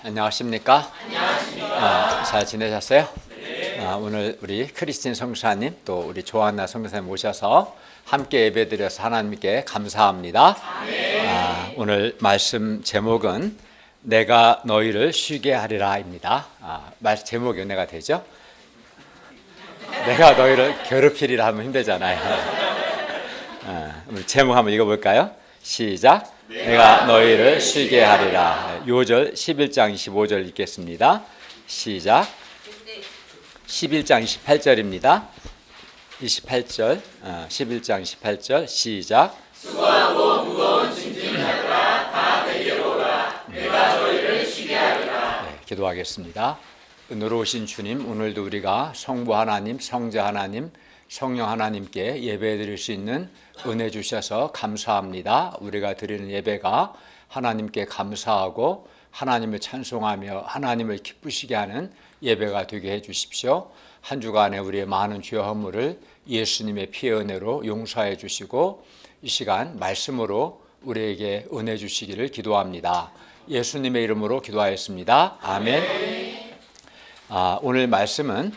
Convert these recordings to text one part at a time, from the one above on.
안녕하십니까? 잘 지내셨어요? 오늘 우리 크리스틴 성사님 또 우리 조한나 성사님 모셔서 함께 예배드려서 하나님께 감사합니다. 오늘 말씀 제목은 내가 너희를 쉬게 하리라입니다. 말씀 제목이 은혜가 되죠? 내가 너희를 괴롭히리라 하면 힘들잖아요. 제목 한번 읽어볼까요? 시작. 내가 너희를 쉬게 하리라. 요절 11장 25절 읽겠습니다. 시작. 11장 28절입니다. 28절, 11장 28절 시작. 수고하고 무거운 짐진 자들아 다 내게로 오라. 내가 너희를 쉬게 하리라. 기도하겠습니다. 은혜로우신 주님, 오늘도 우리가 성부 하나님, 성자 하나님, 성령 하나님께 예배드릴 수 있는 은혜 주셔서 감사합니다. 우리가 드리는 예배가 하나님께 감사하고 하나님을 찬송하며 하나님을 기쁘시게 하는 예배가 되게 해주십시오. 한 주간에 우리의 많은 죄 허물을 예수님의 피의 은혜로 용서해 주시고 이 시간 말씀으로 우리에게 은혜 주시기를 기도합니다. 예수님의 이름으로 기도하였습니다. 아멘. 오늘 말씀은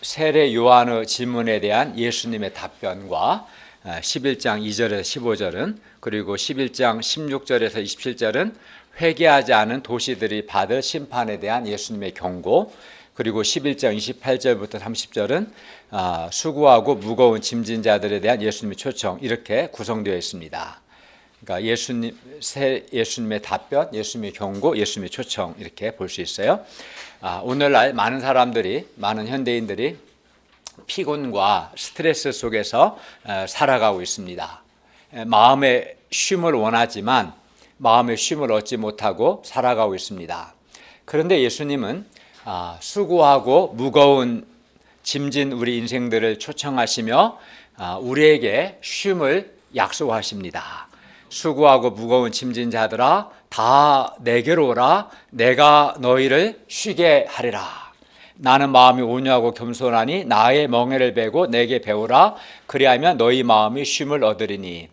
세례 요한의 질문에 대한 예수님의 답변과 11장 2절에서 15절은 그리고 11장 16절에서 27절은 회개하지 않은 도시들이 받을 심판에 대한 예수님의 경고, 그리고 11장 28절부터 30절은 수고하고 무거운 짐진 자들에 대한 예수님의 초청, 이렇게 구성되어 있습니다. 그러니까 예수님의 답변, 예수님의 경고, 예수님의 초청, 이렇게 볼 수 있어요. 오늘날 많은 사람들이, 많은 현대인들이 피곤과 스트레스 속에서 살아가고 있습니다. 마음의 쉼을 원하지만 마음의 쉼을 얻지 못하고 살아가고 있습니다. 그런데 예수님은 수고하고 무거운 짐진 우리 인생들을 초청하시며 우리에게 쉼을 약속하십니다. 수고하고 무거운 짐진 자들아 다 내게로 오라. 내가 너희를 쉬게 하리라. 나는 마음이 온유하고 겸손하니 나의 멍에를 베고 내게 배우라. 그리하면 너희 마음이 쉼을 얻으리니.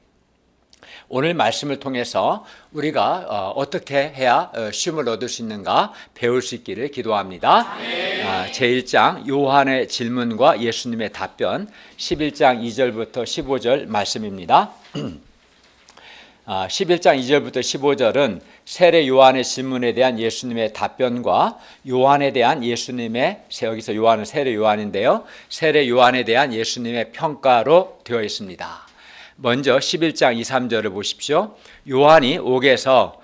오늘 말씀을 통해서 우리가 어떻게 해야 쉼을 얻을 수 있는가 배울 수 있기를 기도합니다. 제1장 요한의 질문과 예수님의 답변 11장 2절부터 15절 말씀입니다. 11장 2절부터 15절은 세례 요한의 질문에 대한 예수님의 답변과 요한에 대한 예수님의, 여기서 요한은 세례 요한인데요, 세례 요한에 대한 예수님의 평가로 되어 있습니다. 먼저 11장 2, 3절을 보십시오. 요한이 옥에서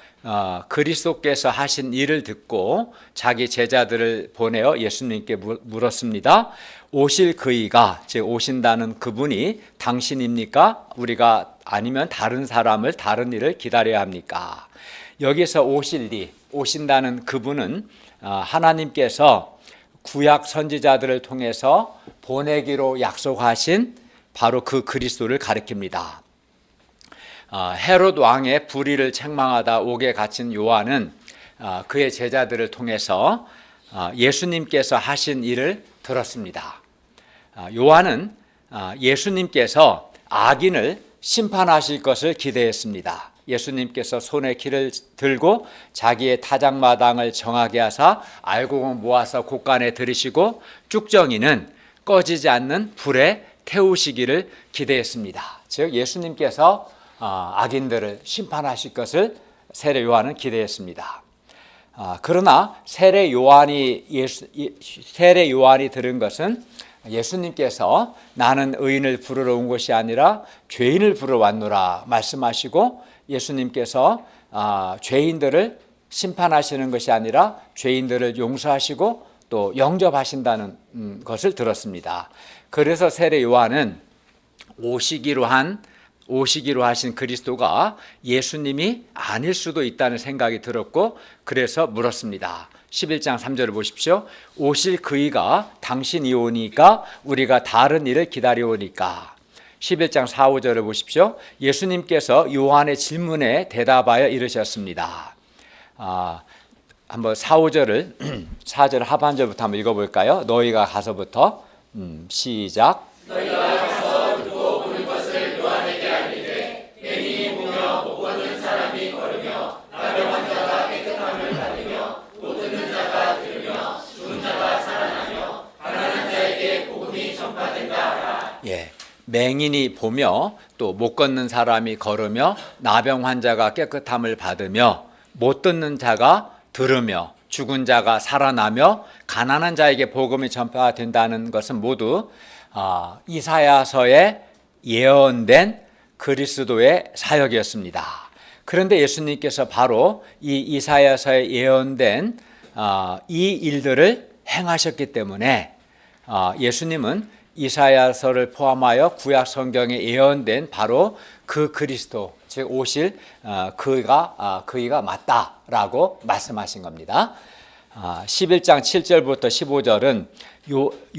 그리스도께서 하신 일을 듣고 자기 제자들을 보내어 예수님께 물었습니다. 오실 그이가, 즉 오신다는 그분이 당신입니까? 우리가 아니면 다른 사람을, 다른 일을 기다려야 합니까? 여기서 오신다는 그분은 하나님께서 구약 선지자들을 통해서 보내기로 약속하신 바로 그 그리스도를 가리킵니다. 헤롯 왕의 불의를 책망하다 옥에 갇힌 요한은 그의 제자들을 통해서 예수님께서 하신 일을 들었습니다. 요한은 예수님께서 악인을 심판하실 것을 기대했습니다. 예수님께서 손에 키를 들고 자기의 타작마당을 정하게 하사 알곡을 모아서 곳간에 들이시고 쭉정이는 꺼지지 않는 불에 태우시기를 기대했습니다. 즉 예수님께서 악인들을 심판하실 것을 세례 요한은 기대했습니다. 그러나 세례 요한이 들은 것은 예수님께서 나는 의인을 부르러 온 것이 아니라 죄인을 부르러 왔노라 말씀하시고, 예수님께서 죄인들을 심판하시는 것이 아니라 죄인들을 용서하시고 또 영접하신다는 것을 들었습니다. 그래서 세례 요한은 오시기로 하신 그리스도가 예수님이 아닐 수도 있다는 생각이 들었고, 그래서 물었습니다. 11장 3절을 보십시오. 오실 그이가 당신이 오니까 우리가 다른 일을 기다려오니까. 11장 4, 5절을 보십시오. 예수님께서 요한의 질문에 대답하여 이르셨습니다. 한번 4, 5절을 4절 하반절부터 한번 읽어볼까요? 너희가 가서부터 시작. 너희가 가서 듣고 보는 것을 요한에게 알리되 뱀이 보며 못 걷는 사람이 걸으며 나병 환자가 깨끗함을 맹인이 보며 또 못 걷는 사람이 걸으며 나병 환자가 깨끗함을 받으며 못 듣는 자가 들으며 죽은 자가 살아나며 가난한 자에게 복음이 전파된다는 것은 모두 이사야서에 예언된 그리스도의 사역이었습니다. 그런데 예수님께서 바로 이 이사야서에 예언된 이 일들을 행하셨기 때문에 예수님은 이사야서를 포함하여 구약 성경에 예언된 바로 그 그리스도, 즉 오실 그이가 맞다라고 말씀하신 겁니다. 11장 7절부터 15절은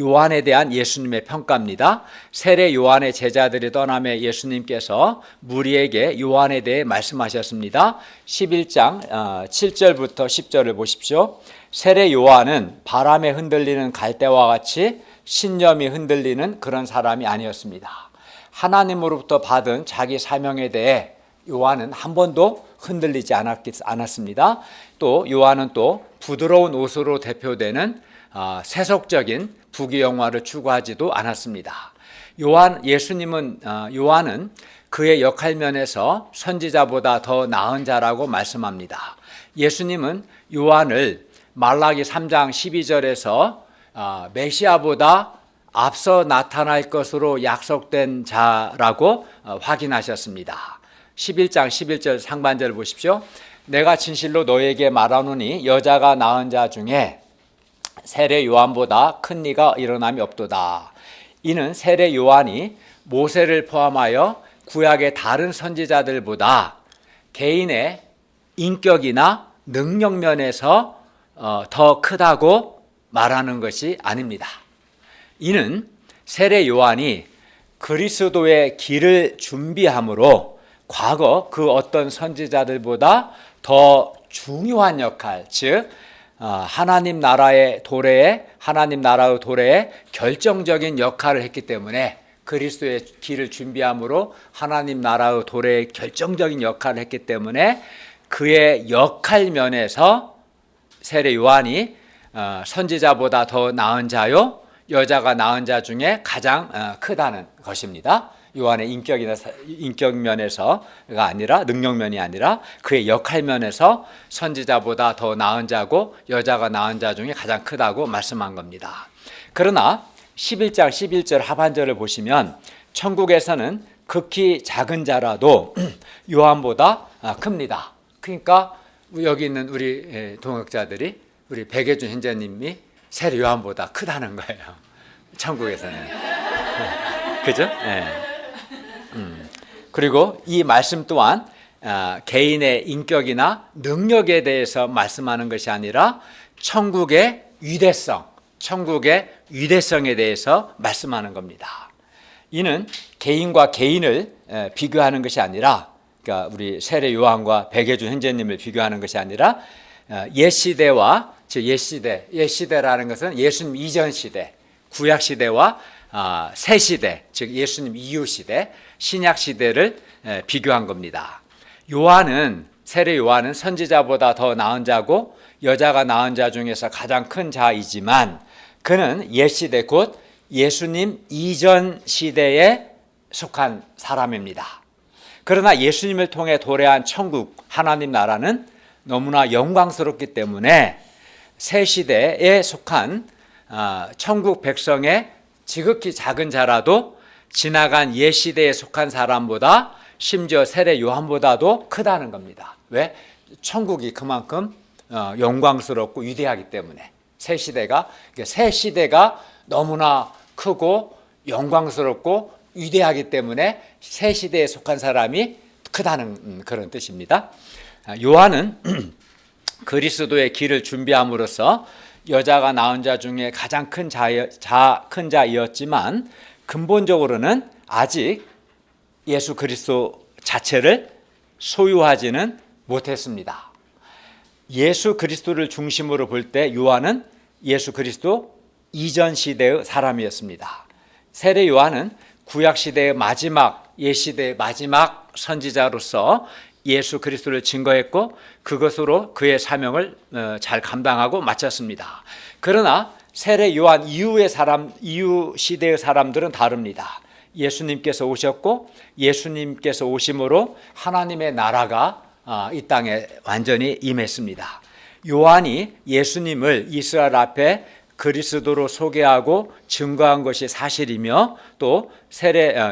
요한에 대한 예수님의 평가입니다. 세례 요한의 제자들이 떠나며 예수님께서 무리에게 요한에 대해 말씀하셨습니다. 11장 7절부터 10절을 보십시오. 세례 요한은 바람에 흔들리는 갈대와 같이 신념이 흔들리는 그런 사람이 아니었습니다. 하나님으로부터 받은 자기 사명에 대해 요한은 한 번도 흔들리지 않았습니다. 또 요한은 또 부드러운 옷으로 대표되는 세속적인 부귀영화를 추구하지도 않았습니다. 요한은 그의 역할 면에서 선지자보다 더 나은 자라고 말씀합니다. 예수님은 요한을 말라기 3장 12절에서 메시아보다 앞서 나타날 것으로 약속된 자라고 확인하셨습니다. 11장 11절 상반절을 보십시오. 내가 진실로 너에게 말하노니 여자가 낳은 자 중에 세례 요한보다 큰 이가 일어남이 없도다. 이는 세례 요한이 모세를 포함하여 구약의 다른 선지자들보다 개인의 인격이나 능력 면에서 더 크다고 말하는 것이 아닙니다. 이는 세례 요한이 그리스도의 길을 준비함으로 과거 그 어떤 선지자들보다 더 중요한 역할, 즉 하나님 나라의 도래에 결정적인 역할을 했기 때문에, 그리스도의 길을 준비함으로 하나님 나라의 도래에 결정적인 역할을 했기 때문에 그의 역할 면에서 세례 요한이 선지자보다 더 나은 자요, 여자가 낳은 자 중에 가장 크다는 것입니다. 요한의 인격 면에서가 아니라, 능력 면이 아니라 그의 역할 면에서 선지자보다 더 나은 자고 여자가 낳은 자 중에 가장 크다고 말씀한 겁니다. 그러나 11장 11절 하반절을 보시면 천국에서는 극히 작은 자라도 요한보다 큽니다. 그러니까 여기 있는 우리 동역자들이, 우리 백예준 형제님이 세례 요한보다 크다는 거예요. 천국에서는. 그죠? 네. 그리고 이 말씀 또한 개인의 인격이나 능력에 대해서 말씀하는 것이 아니라 천국의 위대성에 대해서 말씀하는 겁니다. 이는 개인과 개인을 비교하는 것이 아니라, 그러니까 우리 세례 요한과 백예준 형제님을 비교하는 것이 아니라 옛시대와, 즉 옛시대라는 것은 예수님 이전 시대, 구약 시대와 새 시대, 즉 예수님 이후 시대, 신약 시대를 비교한 겁니다. 세례 요한은 선지자보다 더 나은 자고 여자가 낳은 자 중에서 가장 큰 자이지만 그는 옛시대, 곧 예수님 이전 시대에 속한 사람입니다. 그러나 예수님을 통해 도래한 천국, 하나님 나라는 너무나 영광스럽기 때문에 새 시대에 속한 천국 백성의 지극히 작은 자라도 지나간 옛 시대에 속한 사람보다, 심지어 세례 요한보다도 크다는 겁니다. 왜? 천국이 그만큼 영광스럽고 위대하기 때문에. 새 시대가 너무나 크고 영광스럽고 위대하기 때문에 새 시대에 속한 사람이 크다는 그런 뜻입니다. 요한은 그리스도의 길을 준비함으로써 여자가 낳은 자 중에 가장 큰 자이었지만 근본적으로는 아직 예수 그리스도 자체를 소유하지는 못했습니다. 예수 그리스도를 중심으로 볼 때 요한은 예수 그리스도 이전 시대의 사람이었습니다. 세례 요한은 구약 시대의 마지막, 옛 시대의 마지막 선지자로서 예수 그리스도를 증거했고 그것으로 그의 사명을 잘 감당하고 마쳤습니다. 그러나 세례 요한 이후 시대의 사람들은 다릅니다. 예수님께서 오셨고 예수님께서 오심으로 하나님의 나라가 이 땅에 완전히 임했습니다. 요한이 예수님을 이스라엘 앞에 그리스도로 소개하고 증거한 것이 사실이며 또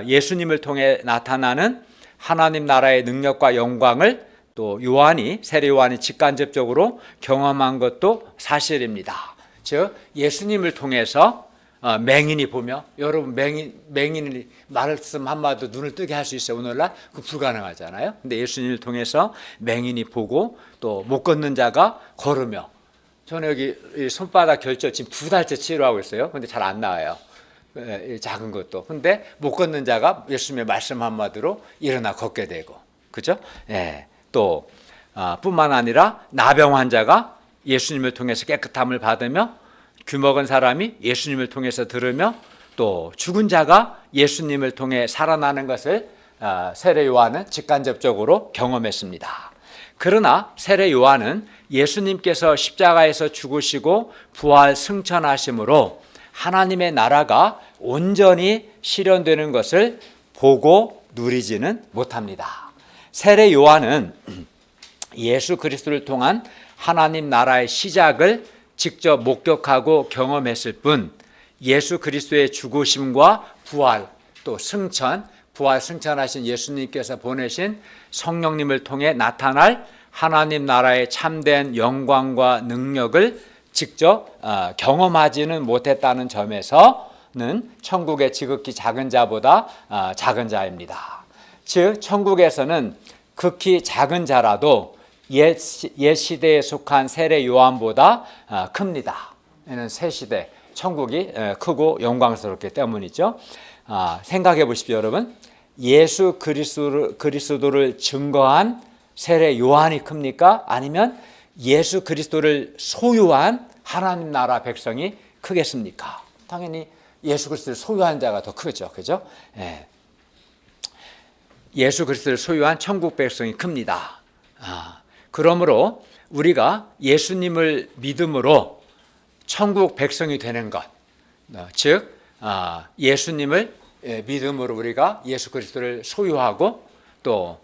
예수님을 통해 나타나는 하나님 나라의 능력과 영광을 또 세례 요한이 직간접적으로 경험한 것도 사실입니다. 즉 예수님을 통해서 맹인이 보며, 여러분 맹인이 말씀 한마디도 눈을 뜨게 할 수 있어요? 오늘날 그 불가능하잖아요. 근데 예수님을 통해서 맹인이 보고 또 못 걷는 자가 걸으며, 저는 여기 손바닥 결절 지금 2달째 치료하고 있어요. 근데 잘 안 나와요. 작은 것도. 근데 못 걷는 자가 예수님의 말씀 한마디로 일어나 걷게 되고, 그죠? 예. 또 뿐만 아니라 나병 환자가 예수님을 통해서 깨끗함을 받으며, 귀 먹은 사람이 예수님을 통해서 들으며, 또 죽은 자가 예수님을 통해 살아나는 것을 세례 요한은 직간접적으로 경험했습니다. 그러나 세례 요한은 예수님께서 십자가에서 죽으시고 부활 승천하심으로 하나님의 나라가 온전히 실현되는 것을 보고 누리지는 못합니다. 세례 요한은 예수 그리스도를 통한 하나님 나라의 시작을 직접 목격하고 경험했을 뿐, 예수 그리스도의 죽으심과 부활, 또 부활 승천하신 예수님께서 보내신 성령님을 통해 나타날 하나님 나라의 참된 영광과 능력을 직접 경험하지는 못했다는 점에서는 천국의 지극히 작은 자보다 작은 자입니다. 즉 천국에서는 극히 작은 자라도 옛 시대에 속한 세례 요한보다 큽니다. 이는 새 시대, 천국이 크고 영광스럽기 때문이죠. 생각해 보십시오, 여러분. 예수 그리스도를 증거한 세례 요한이 큽니까? 아니면 예수 그리스도를 소유한 하나님 나라 백성이 크겠습니까? 당연히 예수 그리스도를 소유한 자가 더 크죠. 그죠? 예. 예수 그리스도를 소유한 천국 백성이 큽니다. 그러므로 우리가 예수님을 믿음으로 천국 백성이 되는 것, 즉 예수님을 믿음으로 우리가 예수 그리스도를 소유하고 또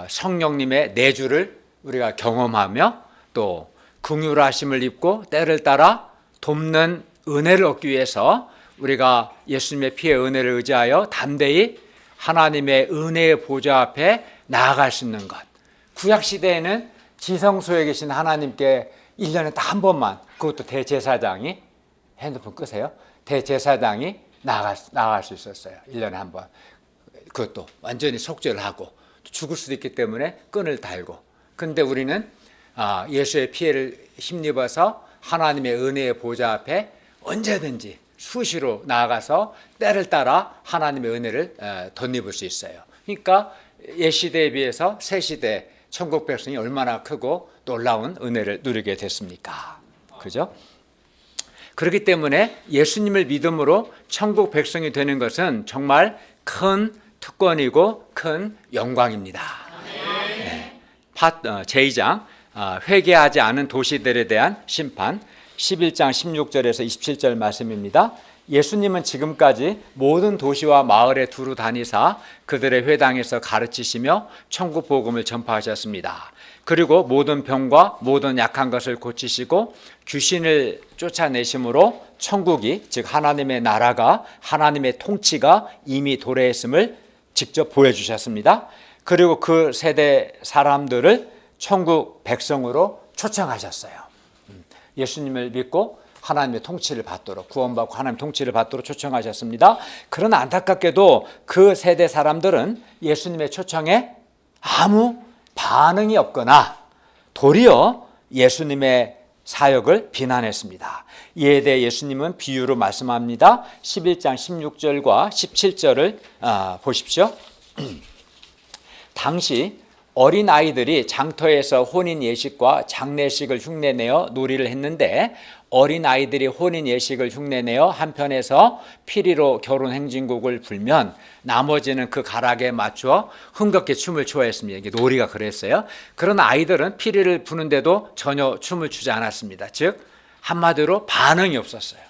성령님의 내주를 우리가 경험하며 또 긍휼하심을 입고 때를 따라 돕는 은혜를 얻기 위해서 우리가 예수님의 피의 은혜를 의지하여 담대히 하나님의 은혜의 보좌 앞에 나아갈 수 있는 것. 구약시대에는 지성소에 계신 하나님께 1년에 딱 한 번만, 그것도 대제사장이, 핸드폰 끄세요, 대제사장이 나아갈 수 있었어요. 1년에 한 번. 그것도 완전히 속죄를 하고 죽을 수도 있기 때문에 끈을 달고. 근데 우리는 예수의 피해를 힘입어서 하나님의 은혜의 보좌 앞에 언제든지 수시로 나아가서 때를 따라 하나님의 은혜를 덧입을 수 있어요. 그러니까 옛 시대에 비해서 새 시대 천국 백성이 얼마나 크고 놀라운 은혜를 누리게 됐습니까? 그죠? 그렇기 때문에 예수님을 믿음으로 천국 백성이 되는 것은 정말 큰 특권이고 큰 영광입니다. 네. 제2장 회개하지 않은 도시들에 대한 심판, 11장 16절에서 27절 말씀입니다. 예수님은 지금까지 모든 도시와 마을에 두루 다니사 그들의 회당에서 가르치시며 천국 복음을 전파하셨습니다. 그리고 모든 병과 모든 약한 것을 고치시고 귀신을 쫓아내심으로 천국이, 즉 하나님의 나라가, 하나님의 통치가 이미 도래했음을 직접 보여주셨습니다. 그리고 그 세대 사람들을 천국 백성으로 초청하셨어요. 예수님을 믿고 하나님의 통치를 받도록, 구원받고 하나님의 통치를 받도록 초청하셨습니다. 그러나 안타깝게도 그 세대 사람들은 예수님의 초청에 아무 반응이 없거나 도리어 예수님의 사역을 비난했습니다. 이에 대해 예수님은 비유로 말씀합니다. 11장 16절과 17절을 보십시오. 당시 어린 아이들이 장터에서 혼인 예식과 장례식을 흉내내어 놀이를 했는데, 어린 아이들이 혼인 예식을 흉내내어 한편에서 피리로 결혼 행진곡을 불면 나머지는 그 가락에 맞추어 흥겹게 춤을 추어했습니다. 이게 놀이가 그랬어요. 그러나 아이들은 피리를 부는데도 전혀 춤을 추지 않았습니다. 즉 한마디로 반응이 없었어요.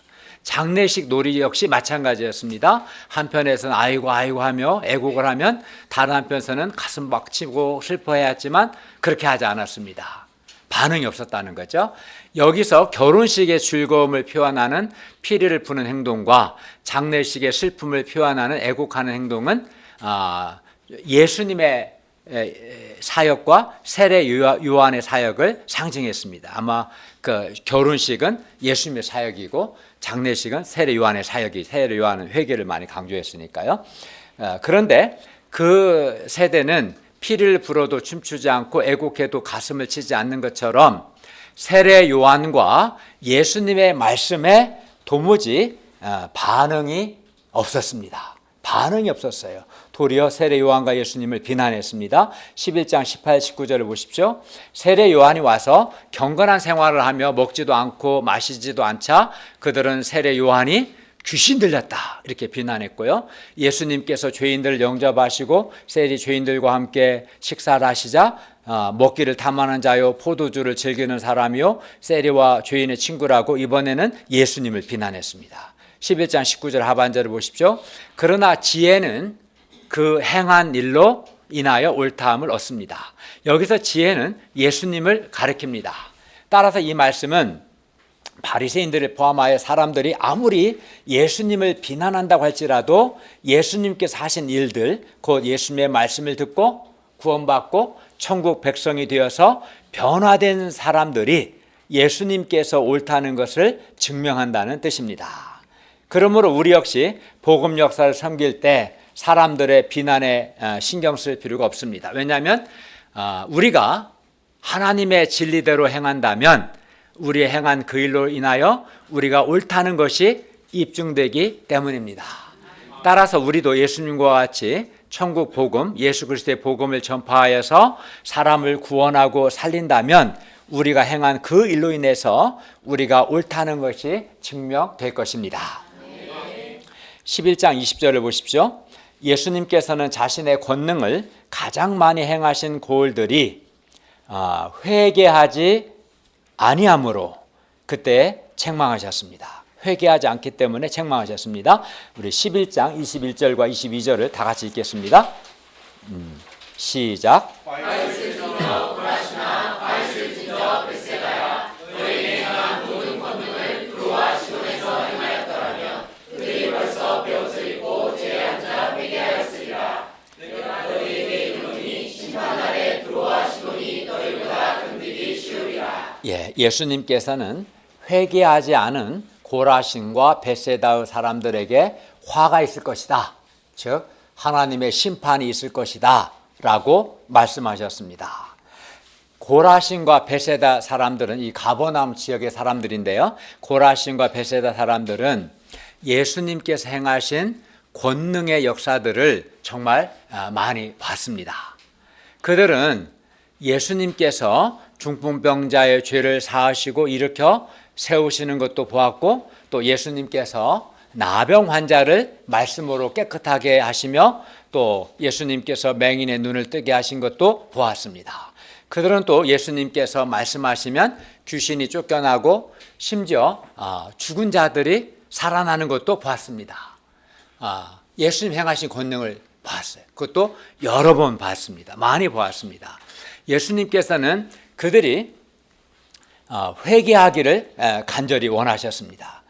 장례식 놀이 역시 마찬가지였습니다. 한편에서는 아이고 아이고 하며 애곡을 하면 다른 한편에서는 가슴 막 치고 슬퍼해야 했지만 그렇게 하지 않았습니다. 반응이 없었다는 거죠. 여기서 결혼식의 즐거움을 표현하는 피리를 푸는 행동과 장례식의 슬픔을 표현하는 애곡하는 행동은 예수님의 사역과 세례 요한의 사역을 상징했습니다. 아마 그 결혼식은 예수님의 사역이고 장례식은 세례 요한의 사역이, 세례 요한은 회개를 많이 강조했으니까요. 그런데 그 세대는 피를 불어도 춤추지 않고 애곡해도 가슴을 치지 않는 것처럼 세례 요한과 예수님의 말씀에 도무지 반응이 없었습니다. 반응이 없었어요. 도리어 세례 요한과 예수님을 비난했습니다. 11장 18, 19절을 보십시오. 세례 요한이 와서 경건한 생활을 하며 먹지도 않고 마시지도 않자 그들은 세례 요한이 귀신 들렸다 이렇게 비난했고요. 예수님께서 죄인들을 영접하시고 세리 죄인들과 함께 식사를 하시자 먹기를 탐하는 자요 포도주를 즐기는 사람이요 세리와 죄인의 친구라고 이번에는 예수님을 비난했습니다. 11장 19절 하반절을 보십시오. 그러나 지혜는 그 행한 일로 인하여 옳다함을 얻습니다. 여기서 지혜는 예수님을 가리킵니다. 따라서 이 말씀은 바리새인들을 포함하여 사람들이 아무리 예수님을 비난한다고 할지라도 예수님께서 하신 일들, 곧 예수님의 말씀을 듣고 구원받고 천국 백성이 되어서 변화된 사람들이 예수님께서 옳다는 것을 증명한다는 뜻입니다. 그러므로 우리 역시 복음 역사를 섬길 때 사람들의 비난에 신경 쓸 필요가 없습니다. 왜냐하면 우리가 하나님의 진리대로 행한다면 우리의 행한 그 일로 인하여 우리가 옳다는 것이 입증되기 때문입니다. 따라서 우리도 예수님과 같이 천국 복음, 예수 그리스도의 복음을 전파하여서 사람을 구원하고 살린다면 우리가 행한 그 일로 인해서 우리가 옳다는 것이 증명될 것입니다. 11장 20절을 보십시오. 예수님께서는 자신의 권능을 가장 많이 행하신 고을들이 회개하지 아니함으로 그때 책망하셨습니다. 회개하지 않기 때문에 책망하셨습니다. 우리 11장 21절과 22절을 다 같이 읽겠습니다. 시작. 예수님께서는 회개하지 않은 고라신과 벳세다의 사람들에게 화가 있을 것이다. 즉 하나님의 심판이 있을 것이다 라고 말씀하셨습니다. 고라신과 벳세다 사람들은 이 가버나움 지역의 사람들인데요. 고라신과 벳세다 사람들은 예수님께서 행하신 권능의 역사들을 정말 많이 봤습니다. 그들은 예수님께서 중풍병자의 죄를 사하시고 일으켜 세우시는 것도 보았고 또 예수님께서 나병 환자를 말씀으로 깨끗하게 하시며 또 예수님께서 맹인의 눈을 뜨게 하신 것도 보았습니다. 그들은 또 예수님께서 말씀하시면 귀신이 쫓겨나고 심지어 죽은 자들이 살아나는 것도 보았습니다. 예수님 행하신 권능을 봤어요. 그것도 여러 번 봤습니다. 많이 보았습니다. 예수님께서는 그들이 회개하기를 간절히 원하셨습니다.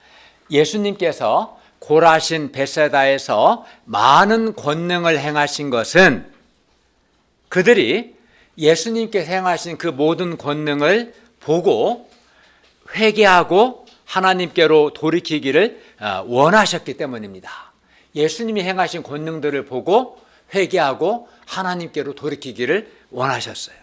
예수님께서 고라신 벳세다에서 많은 권능을 행하신 것은 그들이 예수님께서 행하신 그 모든 권능을 보고 회개하고 하나님께로 돌이키기를 원하셨기 때문입니다. 예수님이 행하신 권능들을 보고 회개하고 하나님께로 돌이키기를 원하셨어요.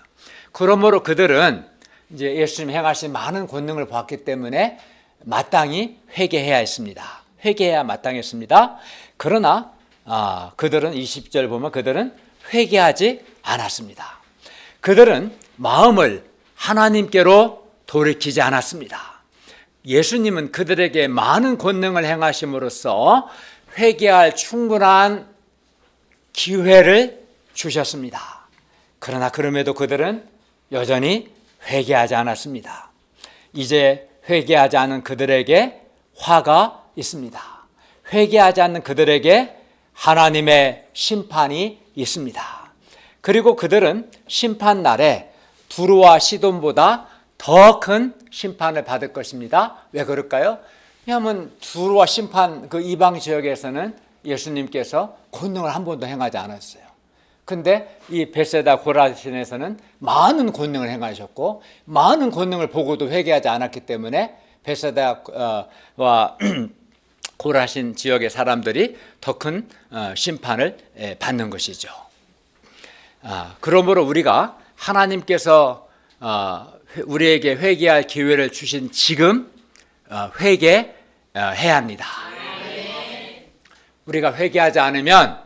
그러므로 그들은 이제 예수님 행하신 많은 권능을 보았기 때문에 마땅히 회개해야 했습니다. 회개해야 마땅했습니다. 그러나 그들은 20절 보면 그들은 회개하지 않았습니다. 그들은 마음을 하나님께로 돌이키지 않았습니다. 예수님은 그들에게 많은 권능을 행하심으로써 회개할 충분한 기회를 주셨습니다. 그러나 그럼에도 그들은 여전히 회개하지 않았습니다. 이제 회개하지 않은 그들에게 화가 있습니다. 회개하지 않는 그들에게 하나님의 심판이 있습니다. 그리고 그들은 심판 날에 두로와 시돈보다 더 큰 심판을 받을 것입니다. 왜 그럴까요? 왜냐하면 두로와 심판 그 이방 지역에서는 예수님께서 권능을 한 번도 행하지 않았어요. 근데 이 베세다 고라신에서는 많은 권능을 행하셨고 많은 권능을 보고도 회개하지 않았기 때문에 베세다와 고라신 지역의 사람들이 더 큰 심판을 받는 것이죠. 그러므로 우리가 하나님께서 우리에게 회개할 기회를 주신 지금 회개해야 합니다. 우리가 회개하지 않으면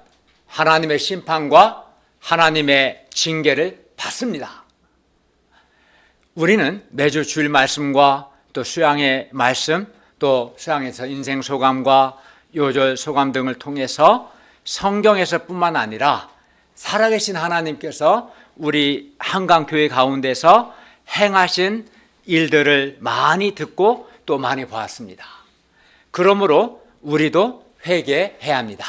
하나님의 심판과 하나님의 징계를 받습니다. 우리는 매주 주일 말씀과 또 수양의 말씀, 또 수양에서 인생 소감과 요절 소감 등을 통해서 성경에서뿐만 아니라 살아계신 하나님께서 우리 한강교회 가운데서 행하신 일들을 많이 듣고 또 많이 보았습니다. 그러므로 우리도 회개해야 합니다.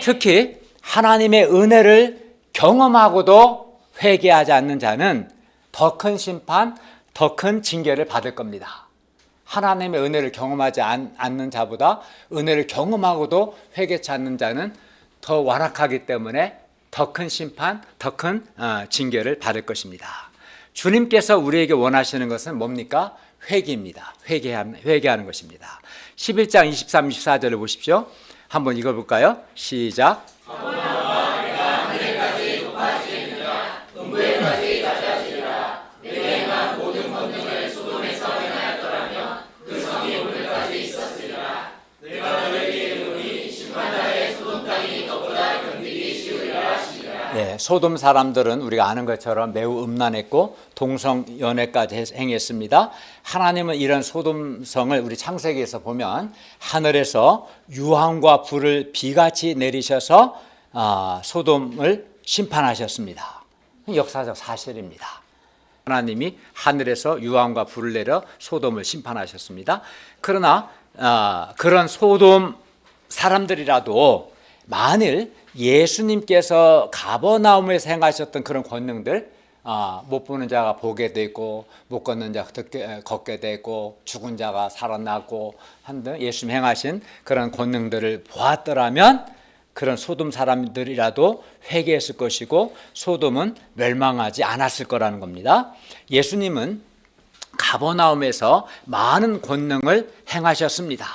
특히 하나님의 은혜를 경험하고도 회개하지 않는 자는 더 큰 심판, 더 큰 징계를 받을 겁니다. 하나님의 은혜를 경험하지 않는 자보다 은혜를 경험하고도 회개치 않는 자는 더 완악하기 때문에 더 큰 심판, 더 큰 징계를 받을 것입니다. 주님께서 우리에게 원하시는 것은 뭡니까? 회개입니다. 회개하는 것입니다. 11장 23, 24절을 보십시오. 한번 읽어볼까요? 시작. 소돔 사람들은 우리가 아는 것처럼 매우 음란했고 동성연애까지 행했습니다. 하나님은 이런 소돔성을 우리 창세기에서 보면 하늘에서 유황과 불을 비같이 내리셔서 소돔을 심판하셨습니다. 역사적 사실입니다. 하나님이 하늘에서 유황과 불을 내려 소돔을 심판하셨습니다. 그러나 그런 소돔 사람들이라도 만일 예수님께서 가버나움에서 행하셨던 그런 권능들, 못 보는 자가 보게 되고 못 걷는 자가 걷게 되고 죽은 자가 살아나고 한등 예수님 행하신 그런 권능들을 보았더라면 그런 소돔 사람들이라도 회개했을 것이고 소돔은 멸망하지 않았을 거라는 겁니다. 예수님은 가버나움에서 많은 권능을 행하셨습니다.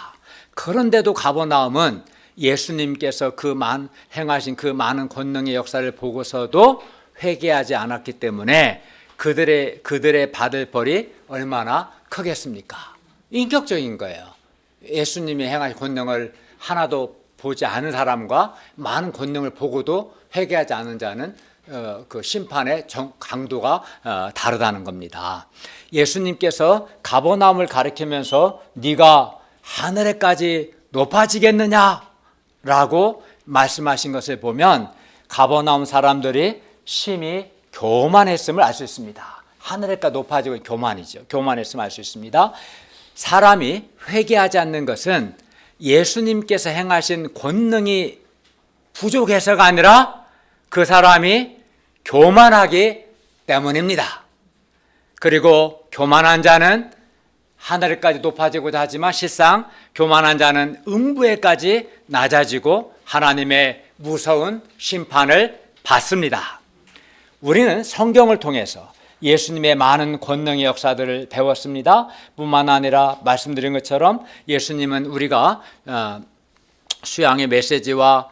그런데도 가버나움은 예수님께서 행하신 그 많은 권능의 역사를 보고서도 회개하지 않았기 때문에 그들의 받을 벌이 얼마나 크겠습니까? 인격적인 거예요. 예수님이 행하신 권능을 하나도 보지 않은 사람과 많은 권능을 보고도 회개하지 않은 자는 그 심판의 강도가 다르다는 겁니다. 예수님께서 가버나움을 가리키면서 네가 하늘에까지 높아지겠느냐? 라고 말씀하신 것을 보면 가버나움 사람들이 심히 교만했음을 알 수 있습니다. 하늘에까지 높아지고 교만이죠. 교만했음을 알 수 있습니다. 사람이 회개하지 않는 것은 예수님께서 행하신 권능이 부족해서가 아니라 그 사람이 교만하기 때문입니다. 그리고 교만한 자는 하늘에까지 높아지고자 하지만 실상 교만한 자는 음부에까지 낮아지고 하나님의 무서운 심판을 받습니다. 우리는 성경을 통해서 예수님의 많은 권능의 역사들을 배웠습니다. 뿐만 아니라 말씀드린 것처럼 예수님은 우리가 수양의 메시지와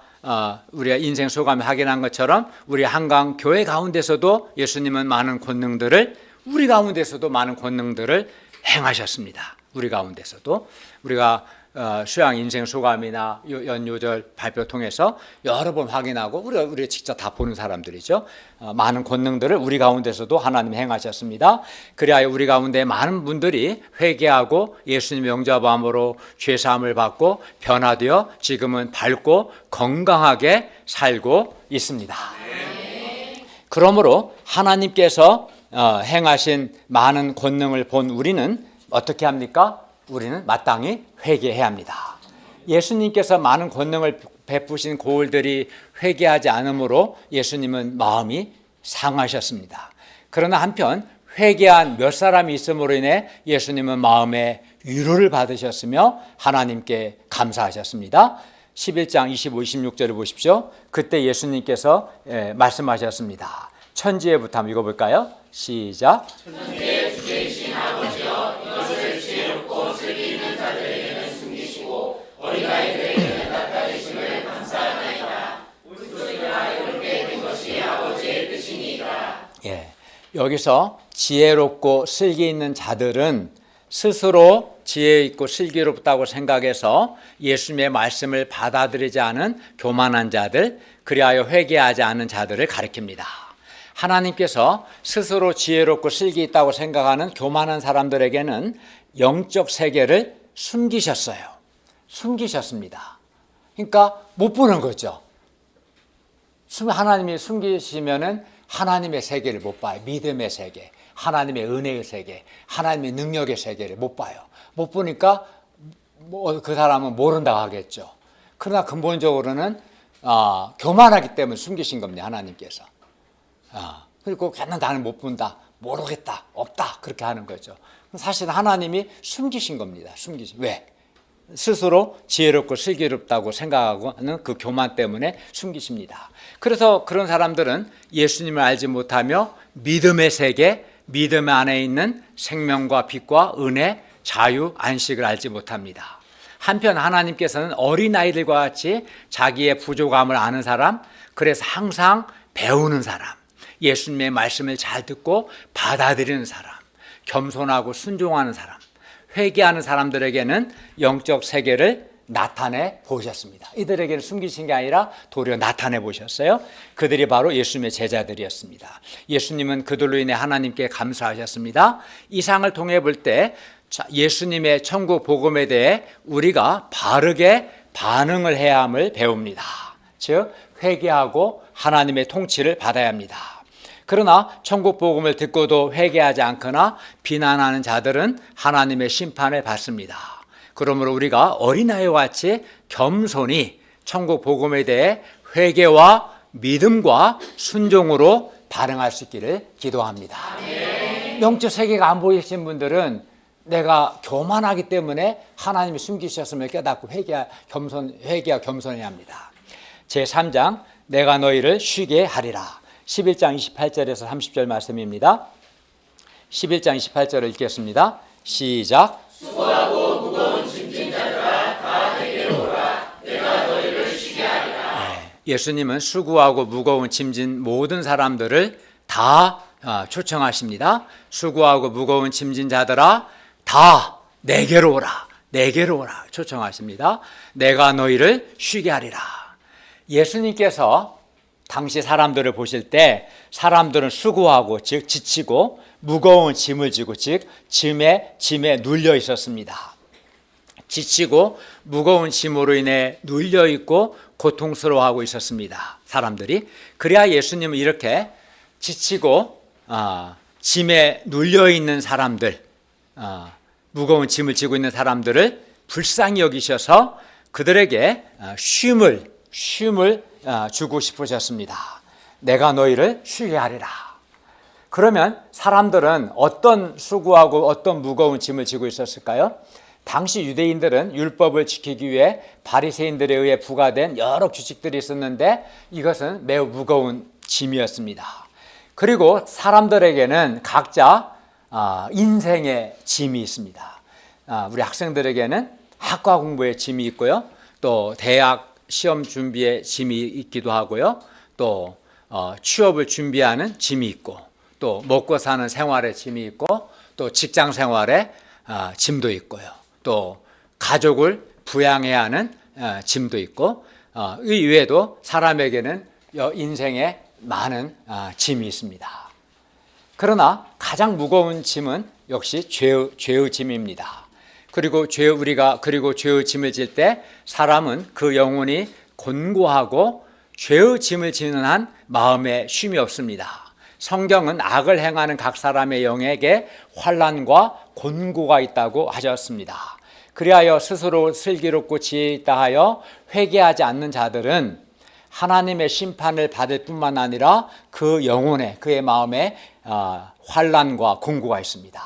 우리가 인생 소감을 확인한 것처럼 우리 한강 교회 가운데서도 예수님은 많은 권능들을 우리 가운데서도 많은 권능들을 행하셨습니다. 우리 가운데서도 우리가 수양 인생 소감이나 연요절 발표 통해서 여러 번 확인하고 우리가 직접 다 보는 사람들이죠. 많은 권능들을 우리 가운데서도 하나님 행하셨습니다. 그리하여 우리 가운데 많은 분들이 회개하고 예수님 영접함으로 죄사함을 받고 변화되어 지금은 밝고 건강하게 살고 있습니다. 그러므로 하나님께서 행하신 많은 권능을 본 우리는 어떻게 합니까? 우리는 마땅히 회개해야 합니다. 예수님께서 많은 권능을 베푸신 고을들이 회개하지 않으므로 예수님은 마음이 상하셨습니다. 그러나 한편 회개한 몇 사람이 있음으로 인해 예수님은 마음에 위로를 받으셨으며 하나님께 감사하셨습니다. 11장 25, 26절을 보십시오. 그때 예수님께서 말씀하셨습니다. 천지에부터 한번 읽어볼까요? 시작. 천지의 주제이신 아버지여, 이것을 지혜롭고 슬기 있는 자들에게는 숨기시고 어린아이들에게는 나타내심을 감사하나이다. 우리가 이렇게 된 것이 아버지의 뜻이니이다. 여기서 지혜롭고 슬기 있는 자들은 스스로 지혜 있고 슬기롭다고 생각해서 예수님의 말씀을 받아들이지 않은 교만한 자들, 그리하여 회개하지 않은 자들을 가리킵니다. 하나님께서 스스로 지혜롭고 슬기 있다고 생각하는 교만한 사람들에게는 영적 세계를 숨기셨어요. 숨기셨습니다. 그러니까 못 보는 거죠. 하나님이 숨기시면은 하나님의 세계를 못 봐요. 믿음의 세계, 하나님의 은혜의 세계, 하나님의 능력의 세계를 못 봐요. 못 보니까 그 사람은 모른다고 하겠죠. 그러나 근본적으로는 교만하기 때문에 숨기신 겁니다. 하나님께서. 그리고 걔는 나는 못 본다, 모르겠다, 없다 그렇게 하는 거죠. 사실 하나님이 숨기신 겁니다. 왜? 스스로 지혜롭고 슬기롭다고 생각하는 그 교만 때문에 숨기십니다. 그래서 그런 사람들은 예수님을 알지 못하며 믿음의 세계, 믿음 안에 있는 생명과 빛과 은혜, 자유, 안식을 알지 못합니다. 한편 하나님께서는 어린아이들과 같이 자기의 부족함을 아는 사람, 그래서 항상 배우는 사람, 예수님의 말씀을 잘 듣고 받아들이는 사람, 겸손하고 순종하는 사람, 회개하는 사람들에게는 영적 세계를 나타내 보셨습니다. 이들에게는 숨기신 게 아니라 도리어 나타내 보셨어요. 그들이 바로 예수님의 제자들이었습니다. 예수님은 그들로 인해 하나님께 감사하셨습니다. 이 상을 통해 볼 때 예수님의 천국 복음에 대해 우리가 바르게 반응을 해야 함을 배웁니다. 즉 회개하고 하나님의 통치를 받아야 합니다. 그러나 천국 복음을 듣고도 회개하지 않거나 비난하는 자들은 하나님의 심판을 받습니다. 그러므로 우리가 어린아이와 같이 겸손히 천국 복음에 대해 회개와 믿음과 순종으로 반응할 수 있기를 기도합니다. 영적 세계가 안 보이신 분들은 내가 교만하기 때문에 하나님이 숨기셨음을 깨닫고 회개와 겸손해야 합니다. 제3장 내가 너희를 쉬게 하리라. 11장 28절에서 30절 말씀입니다. 11장 28절을 읽겠습니다. 시작. 수고하고 무거운 짐진 자들아 다 내게로 오라. 내가 너희를 쉬게 하리라. 예수님은 수고하고 무거운 짐진 모든 사람들을 다 초청하십니다. 수고하고 무거운 짐진 자들아 다 내게로 오라. 내게로 오라 초청하십니다. 내가 너희를 쉬게 하리라. 예수님께서 당시 사람들을 보실 때 사람들은 수고하고 즉 지치고 무거운 짐을 지고 즉 짐에 눌려 있었습니다. 지치고 무거운 짐으로 인해 눌려 있고 고통스러워하고 있었습니다. 사람들이. 그래야 예수님은 이렇게 지치고 짐에 눌려 있는 사람들, 무거운 짐을 지고 있는 사람들을 불쌍히 여기셔서 그들에게 쉼을 주고 싶으셨습니다. 내가 너희를 쉬게 하리라. 그러면 사람들은 어떤 수고하고 어떤 무거운 짐을 지고 있었을까요? 당시 유대인들은 율법을 지키기 위해 바리새인들에 의해 부과된 여러 규칙들이 있었는데 이것은 매우 무거운 짐이었습니다. 그리고 사람들에게는 각자 인생의 짐이 있습니다. 우리 학생들에게는 학과 공부의 짐이 있고요. 또 대학 시험 준비에 짐이 있기도 하고요. 또 취업을 준비하는 짐이 있고 또 먹고 사는 생활의 짐이 있고 또 직장 생활의 짐도 있고요. 또 가족을 부양해야 하는 짐도 있고 이 외에도 사람에게는 인생에 많은 짐이 있습니다. 그러나 가장 무거운 짐은 역시 죄의 짐입니다. 그리고 죄의 짐을 질 때 사람은 그 영혼이 곤고하고 죄의 짐을 지는 한 마음에 쉼이 없습니다. 성경은 악을 행하는 각 사람의 영에게 환난과 곤고가 있다고 하셨습니다. 그리하여 스스로 슬기롭고 지혜 있다 하여 회개하지 않는 자들은 하나님의 심판을 받을 뿐만 아니라 그 영혼에, 그의 마음에 환난과 공고가 있습니다.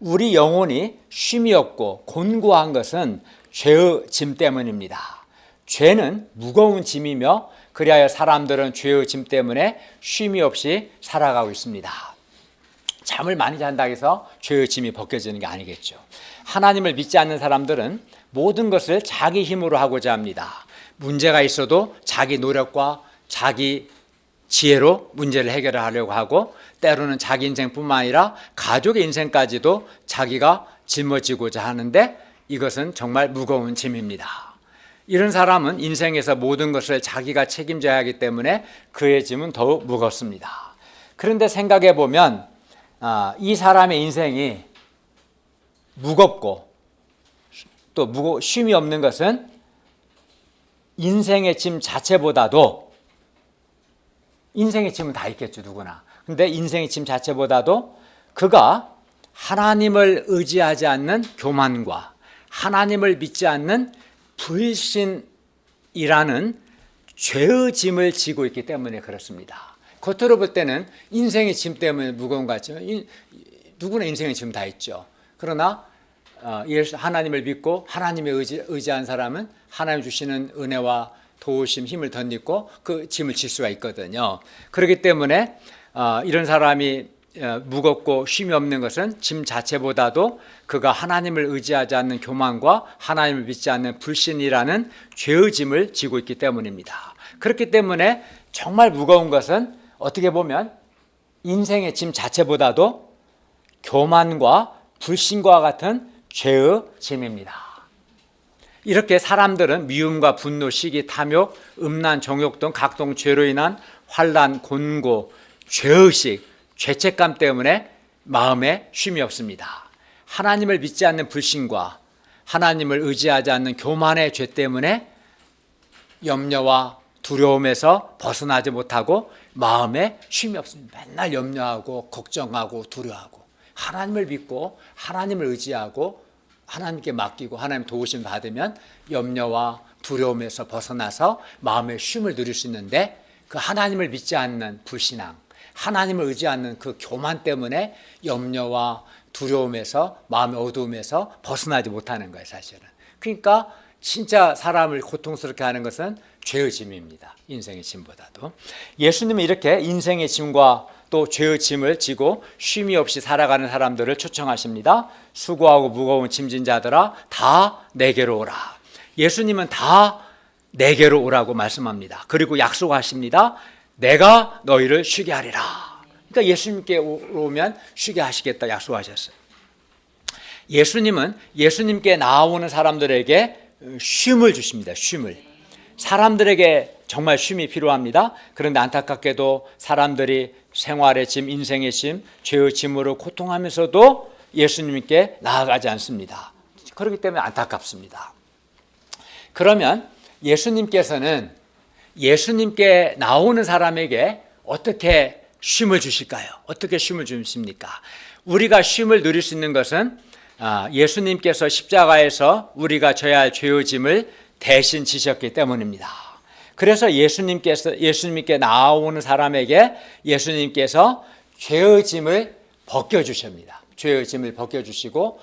우리 영혼이 쉼이 없고 곤고한 것은 죄의 짐 때문입니다. 죄는 무거운 짐이며 그리하여 사람들은 죄의 짐 때문에 쉼이 없이 살아가고 있습니다. 잠을 많이 잔다고 해서 죄의 짐이 벗겨지는 게 아니겠죠. 하나님을 믿지 않는 사람들은 모든 것을 자기 힘으로 하고자 합니다. 문제가 있어도 자기 노력과 자기 지혜로 문제를 해결하려고 하고, 때로는 자기 인생뿐만 아니라 가족의 인생까지도 자기가 짊어지고자 하는데, 이것은 정말 무거운 짐입니다. 이런 사람은 인생에서 모든 것을 자기가 책임져야 하기 때문에 그의 짐은 더욱 무겁습니다. 그런데 생각해 보면 이 사람의 인생이 무겁고 또 쉼이 없는 것은 인생의 짐 자체보다도, 인생의 짐은 다 있겠죠, 누구나. 근데 인생의 짐 자체보다도 그가 하나님을 의지하지 않는 교만과 하나님을 믿지 않는 불신이라는 죄의 짐을 지고 있기 때문에 그렇습니다. 겉으로 볼 때는 인생의 짐 때문에 무거운 것 같죠. 누구나 인생의 짐 다 있죠. 그러나 하나님을 믿고 하나님의 의지한 사람은 하나님 주시는 은혜와 도우심, 힘을 덧입고 그 짐을 질 수가 있거든요. 그렇기 때문에 이런 사람이 무겁고 쉼이 없는 것은 짐 자체보다도 그가 하나님을 의지하지 않는 교만과 하나님을 믿지 않는 불신이라는 죄의 짐을 지고 있기 때문입니다. 그렇기 때문에 정말 무거운 것은 어떻게 보면 인생의 짐 자체보다도 교만과 불신과 같은 죄의 짐입니다. 이렇게 사람들은 미움과 분노, 시기, 탐욕, 음란, 정욕 등 각종 죄로 인한 환난, 곤고, 죄의식, 죄책감 때문에 마음에 쉼이 없습니다. 하나님을 믿지 않는 불신과 하나님을 의지하지 않는 교만의 죄 때문에 염려와 두려움에서 벗어나지 못하고 마음에 쉼이 없습니다. 맨날 염려하고 걱정하고 두려워하고, 하나님을 믿고 하나님을 의지하고 하나님께 맡기고 하나님 도우심 받으면 염려와 두려움에서 벗어나서 마음의 쉼을 누릴 수 있는데, 그 하나님을 믿지 않는 불신앙, 하나님을 의지하는 그 교만 때문에 염려와 두려움에서, 마음의 어두움에서 벗어나지 못하는 거예요, 사실은. 그러니까 진짜 사람을 고통스럽게 하는 것은 죄의 짐입니다. 인생의 짐보다도. 예수님은 이렇게 인생의 짐과 또 죄의 짐을 지고 쉼이 없이 살아가는 사람들을 초청하십니다. 수고하고 무거운 짐진 자들아 다 내게로 오라. 예수님은 다 내게로 오라고 말씀합니다. 그리고 약속하십니다. 내가 너희를 쉬게 하리라. 그러니까 예수님께 오면 쉬게 하시겠다 약속하셨어요. 예수님은 예수님께 나오는 사람들에게 쉼을 주십니다. 쉼을. 사람들에게 정말 쉼이 필요합니다. 그런데 안타깝게도 사람들이 생활의 짐, 인생의 짐, 죄의 짐으로 고통하면서도 예수님께 나아가지 않습니다. 그렇기 때문에 안타깝습니다. 그러면 예수님께서는 예수님께 나오는 사람에게 어떻게 쉼을 주실까요? 어떻게 쉼을 주십니까? 우리가 쉼을 누릴 수 있는 것은 예수님께서 십자가에서 우리가 져야 할 죄의 짐을 대신 지셨기 때문입니다. 그래서 예수님께 나오는 사람에게 예수님께서 죄의 짐을 벗겨주십니다. 죄의 짐을 벗겨주시고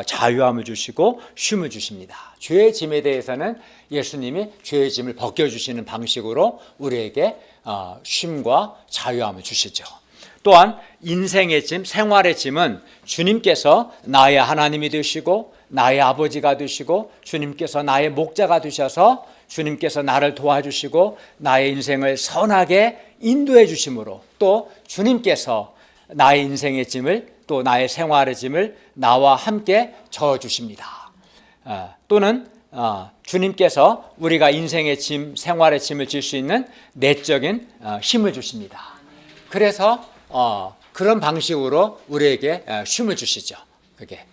자유함을 주시고 쉼을 주십니다. 죄의 짐에 대해서는 예수님이 죄의 짐을 벗겨주시는 방식으로 우리에게 쉼과 자유함을 주시죠. 또한 인생의 짐, 생활의 짐은 주님께서 나의 하나님이 되시고 나의 아버지가 되시고 주님께서 나의 목자가 되셔서 주님께서 나를 도와주시고 나의 인생을 선하게 인도해 주심으로, 또 주님께서 나의 인생의 짐을, 또 나의 생활의 짐을 나와 함께 져주십니다. 또는 주님께서 우리가 인생의 짐, 생활의 짐을 질 수 있는 내적인 힘을 주십니다. 그래서 그런 방식으로 우리에게 쉼을 주시죠. 그게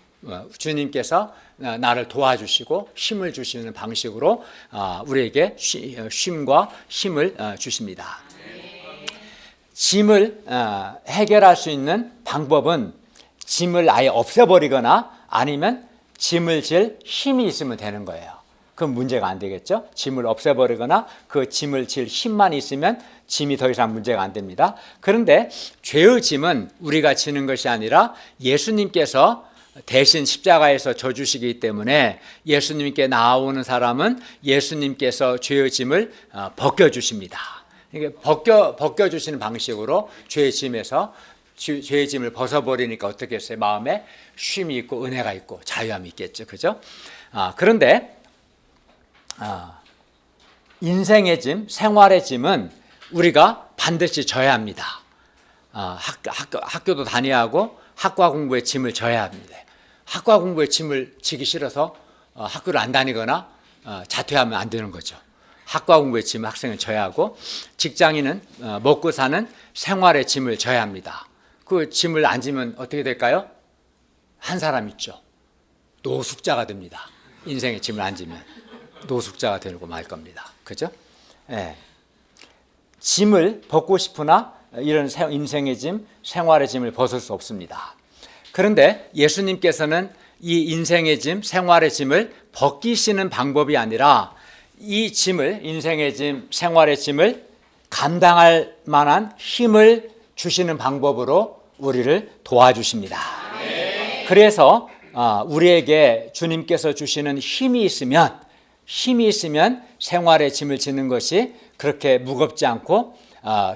주님께서 나를 도와주시고 힘을 주시는 방식으로 우리에게 쉼과 힘을 주십니다. 짐을 해결할 수 있는 방법은 짐을 아예 없애버리거나 아니면 짐을 질 힘이 있으면 되는 거예요. 그럼 문제가 안 되겠죠? 짐을 없애버리거나 그 짐을 질 힘만 있으면 짐이 더 이상 문제가 안 됩니다. 그런데 죄의 짐은 우리가 지는 것이 아니라 예수님께서 대신 십자가에서 져주시기 때문에 예수님께 나오는 사람은 예수님께서 죄의 짐을 벗겨주십니다. 벗겨주시는 방식으로 죄의 짐에서 죄의 짐을 벗어버리니까 어떻게 했어요? 마음에 쉼이 있고 은혜가 있고 자유함이 있겠죠. 그죠? 그런데 인생의 짐, 생활의 짐은 우리가 반드시 져야 합니다. 학교도 다녀야 하고 학과 공부의 짐을 져야 합니다. 학과 공부의 짐을 지기 싫어서 학교를 안 다니거나 자퇴하면 안 되는 거죠. 학과 공부의 짐을 학생은 져야 하고 직장인은 먹고 사는 생활의 짐을 져야 합니다. 그 짐을 안 지면 어떻게 될까요? 한 사람 있죠. 노숙자가 됩니다. 인생의 짐을 안 지면 노숙자가 되고 말 겁니다. 그죠? 예. 짐을 벗고 싶으나 이런 인생의 짐, 생활의 짐을 벗을 수 없습니다. 그런데 예수님께서는 이 인생의 짐, 생활의 짐을 벗기시는 방법이 아니라 이 짐을, 인생의 짐, 생활의 짐을 감당할 만한 힘을 주시는 방법으로 우리를 도와주십니다. 그래서 우리에게 주님께서 주시는 힘이 있으면 생활의 짐을 지는 것이 그렇게 무겁지 않고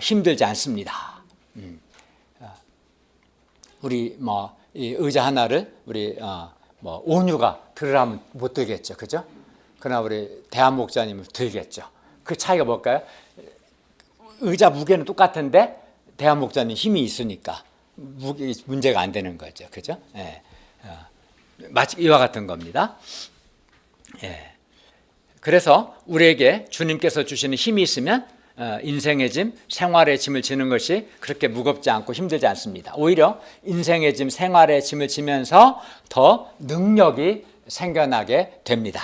힘들지 않습니다. 우리 이 의자 하나를 우리 온유가 들으라면 못 들겠죠, 그죠? 그러나 우리 대한 목사님은 들겠죠. 그 차이가 뭘까요? 의자 무게는 똑같은데 대한 목사님 힘이 있으니까 문제가 안 되는 거죠, 그죠? 예. 마치 이와 같은 겁니다. 예. 그래서 우리에게 주님께서 주시는 힘이 있으면 인생의 짐, 생활의 짐을 지는 것이 그렇게 무겁지 않고 힘들지 않습니다. 오히려 인생의 짐, 생활의 짐을 지면서 더 능력이 생겨나게 됩니다.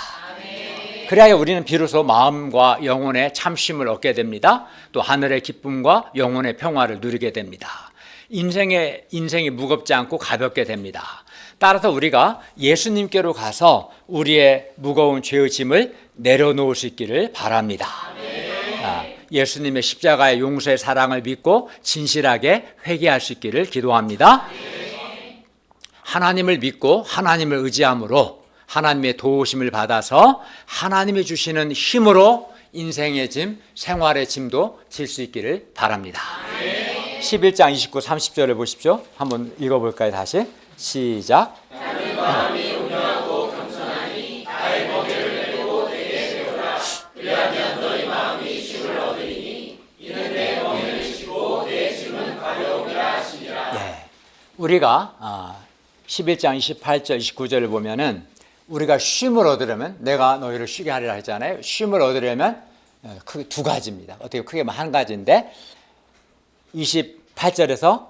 그래야 우리는 비로소 마음과 영혼의 참쉼을 얻게 됩니다. 또 하늘의 기쁨과 영혼의 평화를 누리게 됩니다. 인생이 무겁지 않고 가볍게 됩니다. 따라서 우리가 예수님께로 가서 우리의 무거운 죄의 짐을 내려놓을 수 있기를 바랍니다. 예수님의 십자가의 용서의 사랑을 믿고 진실하게 회개할 수 있기를 기도합니다. 하나님을 믿고 하나님을 의지함으로 하나님의 도우심을 받아서 하나님이 주시는 힘으로 인생의 짐, 생활의 짐도 질 수 있기를 바랍니다. 11장 29, 30절을 보십시오. 한번 읽어볼까요? 다시 시작. 나는 마음이 온유하고 겸손하니 나의 멍에를 내리고 내게 배우라. 그리하면 너희 마음이 쉼을 얻으리니 이는 내 멍에를 쉬고 내 짐은 가벼우리라 하시니라. 네. 우리가 11장 28절 29절을 보면은 우리가 쉼을 얻으려면 내가 너희를 쉬게 하리라 했잖아요. 쉼을 얻으려면 크게 두 가지입니다. 어떻게 크게 한 가지인데 28절에서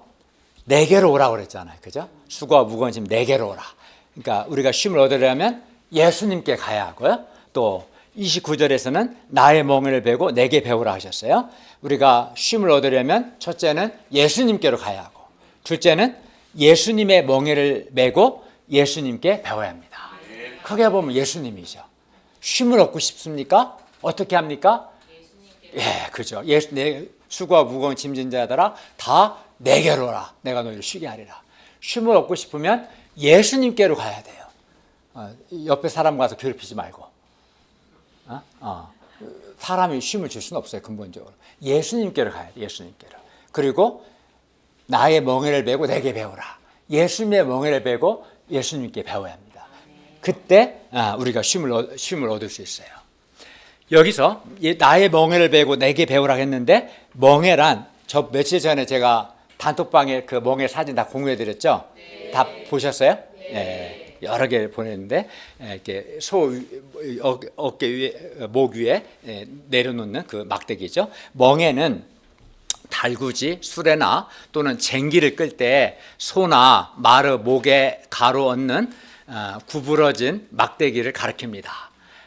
내게로 오라고 그랬잖아요. 그죠? 수고와 무거운 짐 내게로 오라. 그러니까 우리가 쉼을 얻으려면 예수님께 가야 하고요. 또 29절에서는 나의 멍에를 베고 내게 배우라 하셨어요. 우리가 쉼을 얻으려면 첫째는 예수님께로 가야 하고 둘째는 예수님의 멍에를 메고 예수님께 배워야 합니다. 크게 보면 예수님이죠. 쉼을 얻고 싶습니까? 어떻게 합니까? 예, 그죠. 내 수고와 무거운 짐진 자들아 다 내게로 오라. 내가 너희를 쉬게 하리라. 쉼을 얻고 싶으면 예수님께로 가야 돼요. 옆에 사람 가서 괴롭히지 말고. 사람이 쉼을 줄 수는 없어요. 근본적으로. 예수님께로 가야 돼요. 예수님께로. 그리고 나의 멍에를 베고 내게 배우라. 예수님의 멍에를 베고 예수님께 배워야 합니다. 그때 우리가 쉼을 얻을 수 있어요. 여기서 나의 멍에를 베고 내게 배우라 했는데 멍에란 저 며칠 전에 제가 단톡방에 그 멍에 사진 다 공유해드렸죠? 네. 다 보셨어요? 네. 네. 여러 개 보냈는데 이렇게 어깨 위에 목 위에 내려놓는 그 막대기죠. 멍에는 달구지, 수레나 또는 쟁기를 끌 때 소나 마르 목에 가로 얹는 구부러진 막대기를 가리킵니다.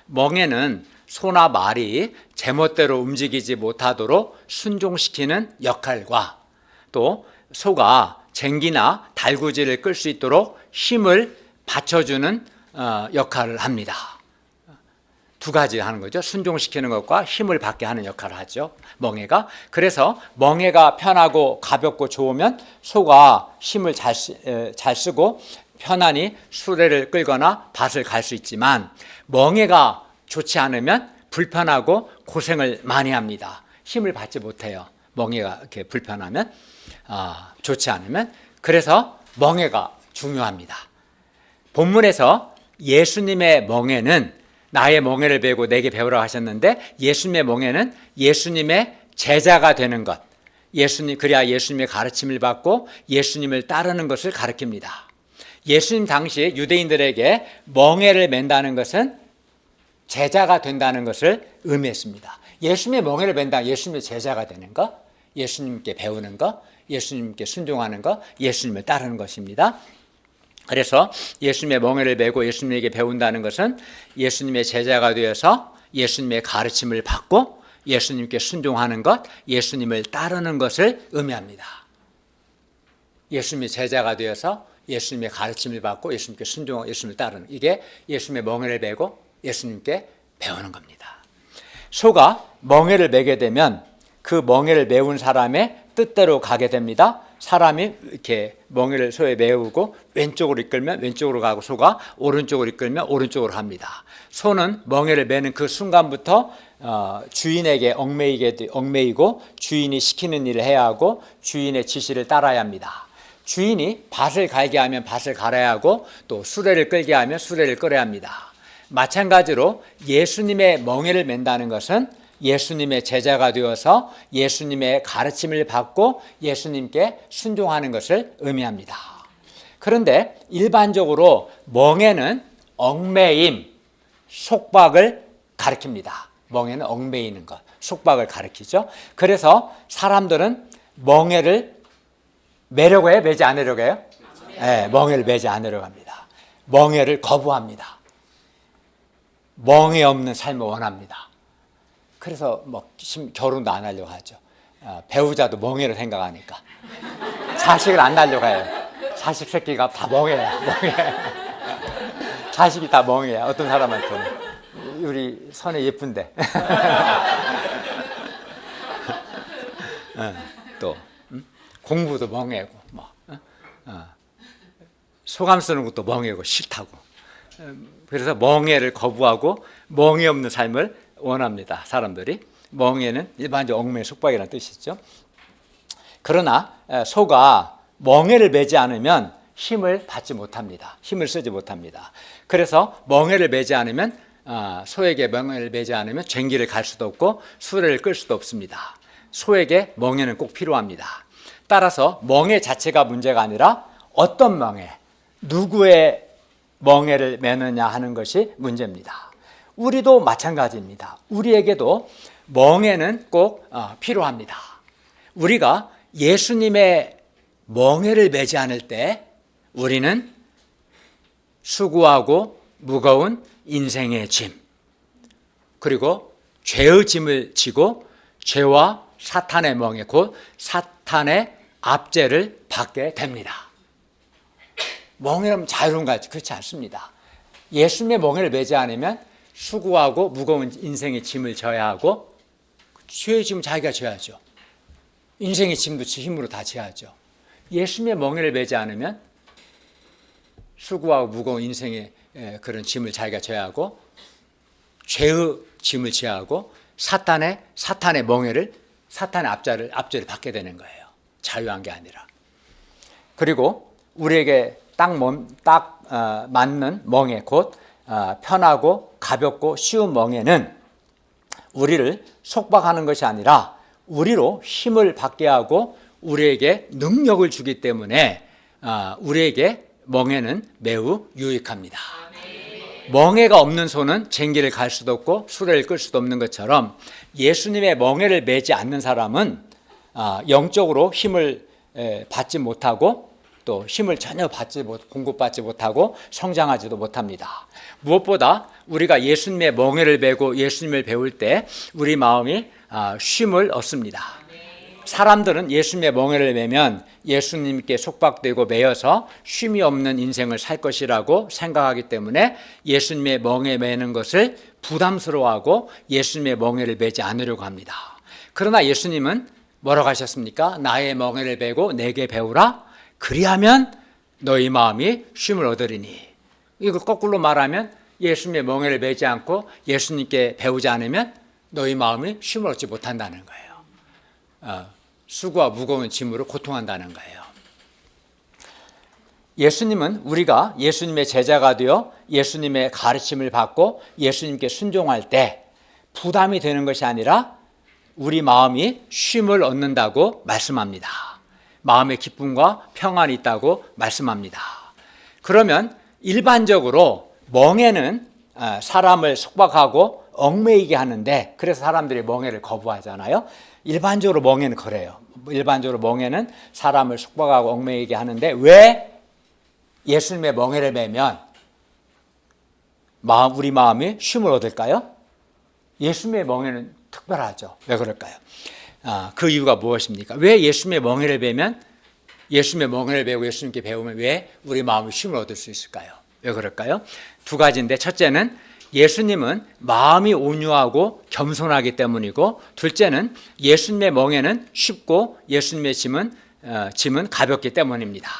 멍에는 소나 말이 제멋대로 움직이지 못하도록 순종시키는 역할과 또 소가 쟁기나 달구지를 끌 수 있도록 힘을 받쳐주는 역할을 합니다. 두 가지 하는 거죠. 순종시키는 것과 힘을 받게 하는 역할을 하죠. 멍에가. 그래서 멍에가 편하고 가볍고 좋으면 소가 힘을 잘 쓰고 편안히 수레를 끌거나 밭을 갈 수 있지만 멍에가 좋지 않으면 불편하고 고생을 많이 합니다. 힘을 받지 못해요. 멍에가 이렇게 불편하면, 좋지 않으면. 그래서 멍에가 중요합니다. 본문에서 예수님의 멍에는 나의 멍에를 베고 내게 배우라 하셨는데 예수님의 멍에는 예수님의 제자가 되는 것, 그래야 예수님의 가르침을 받고 예수님을 따르는 것을 가르칩니다. 예수님 당시 유대인들에게 멍에를 맨다는 것은 제자가 된다는 것을 의미했습니다. 예수님의 멍에를 맨다, 예수님의 제자가 되는 것, 예수님께 배우는 것, 예수님께 순종하는 것, 예수님을 따르는 것입니다. 그래서 예수님의 멍에를 메고 예수님에게 배운다는 것은 예수님의 제자가 되어서 예수님의 가르침을 받고 예수님께 순종하는 것, 예수님을 따르는 것을 의미합니다. 예수님의 제자가 되어서 예수님의 가르침을 받고 예수님께 순종하고 예수님을 따르는, 이게 예수님의 멍에를 메고 예수님께 배우는 겁니다. 소가 멍에를 메게 되면 그 멍에를 메운 사람의 뜻대로 가게 됩니다. 사람이 이렇게 멍에를 소에 메우고 왼쪽으로 이끌면 왼쪽으로 가고 소가 오른쪽으로 이끌면 오른쪽으로 갑니다. 소는 멍에를 메는 그 순간부터 주인에게 얽매이고 주인이 시키는 일을 해야 하고 주인의 지시를 따라야 합니다. 주인이 밭을 갈게 하면 밭을 갈아야 하고 또 수레를 끌게 하면 수레를 끌어야 합니다. 마찬가지로 예수님의 멍에를 맨다는 것은 예수님의 제자가 되어서 예수님의 가르침을 받고 예수님께 순종하는 것을 의미합니다. 그런데 일반적으로 멍에는 얽매임, 속박을 가리킵니다. 멍에는 얽매이는 것, 속박을 가리키죠. 그래서 사람들은 멍에를 매려고 해요? 매지 않으려고 해요? 네, 멍에를 매지 않으려고 합니다. 멍에를 거부합니다. 멍에 없는 삶을 원합니다. 그래서 결혼도 안 하려고 하죠. 배우자도 멍에를 생각하니까. 자식을 안 낳으려고 해요. 자식 새끼가 다 멍해요. 자식이 다 멍해요. 어떤 사람한테는. 우리 선에 예쁜데. 또 공부도 멍해고 소감 쓰는 것도 멍해고 싫다고. 그래서 멍해를 거부하고 멍해 없는 삶을 원합니다. 사람들이. 멍에는 일반적으로 얽매의 속박이라는 뜻이죠. 그러나 소가 멍에를 매지 않으면 힘을 받지 못합니다. 힘을 쓰지 못합니다. 그래서 멍에를 매지 않으면 소에게 멍에를 매지 않으면 쟁기를 갈 수도 없고 수레를 끌 수도 없습니다. 소에게 멍에는 꼭 필요합니다. 따라서 멍에 자체가 문제가 아니라 어떤 멍에, 누구의 멍에를 매느냐 하는 것이 문제입니다. 우리도 마찬가지입니다. 우리에게도 멍에는 꼭 필요합니다. 우리가 예수님의 멍에를 매지 않을 때 우리는 수고하고 무거운 인생의 짐, 그리고 죄의 짐을 지고 죄와 사탄의 멍에, 곧 사탄의 압제를 받게 됩니다. 멍에는 자유로운가? 그렇지 않습니다. 예수님의 멍에를 매지 않으면 수고하고 무거운 인생의 짐을 져야 하고 죄의 짐은 자기가 져야죠. 인생의 짐도 힘으로 다 져야죠. 예수님의 멍에를 매지 않으면 수고하고 무거운 인생의 그런 짐을 자기가 져야 하고 죄의 짐을 져야 하고 사탄의 멍에를, 사탄의 압제를 받게 되는 거예요. 자유한 게 아니라. 그리고 우리에게 딱 맞는 멍에, 곧 편하고 가볍고 쉬운 멍에는 우리를 속박하는 것이 아니라 우리로 힘을 받게 하고 우리에게 능력을 주기 때문에 우리에게 멍에는 매우 유익합니다. 멍에가 없는 소는 쟁기를 갈 수도 없고 수레를 끌 수도 없는 것처럼 예수님의 멍에를 매지 않는 사람은 영적으로 힘을 받지 못하고 또 힘을 전혀 공급받지 못하고 성장하지도 못합니다. 무엇보다 우리가 예수님의 멍에를 메고 예수님을 배울 때 우리 마음이 쉼을 얻습니다. 사람들은 예수님의 멍에를 매면 예수님께 속박되고 매여서 쉼이 없는 인생을 살 것이라고 생각하기 때문에 예수님의 멍에 매는 것을 부담스러워하고 예수님의 멍에를 매지 않으려고 합니다. 그러나 예수님은 뭐라고 하셨습니까? 나의 멍에를 매고 내게 배우라. 그리하면 너희 마음이 쉼을 얻으리니. 이거 거꾸로 말하면 예수님의 멍에를 매지 않고 예수님께 배우지 않으면 너희 마음이 쉼을 얻지 못한다는 거예요. 수고와 무거운 짐으로 고통한다는 거예요. 예수님은 우리가 예수님의 제자가 되어 예수님의 가르침을 받고 예수님께 순종할 때 부담이 되는 것이 아니라 우리 마음이 쉼을 얻는다고 말씀합니다. 마음의 기쁨과 평안이 있다고 말씀합니다. 그러면 일반적으로 멍에는 사람을 속박하고 얽매이게 하는데, 그래서 사람들이 멍에를 거부하잖아요. 일반적으로 멍에는 그래요. 일반적으로 멍에는 사람을 속박하고 얽매이게 하는데 왜 예수님의 멍에를 매면 우리 마음이 쉼을 얻을까요? 예수님의 멍에는 특별하죠. 왜 그럴까요? 그 이유가 무엇입니까? 왜 예수님의 멍에를 매면, 예수님의 멍에를 매고 예수님께 배우면 왜 우리 마음이 쉼을 얻을 수 있을까요? 왜 그럴까요? 두 가지인데, 첫째는 예수님은 마음이 온유하고 겸손하기 때문이고, 둘째는 예수님의 멍에는 쉽고 예수님의 짐은 가볍기 때문입니다.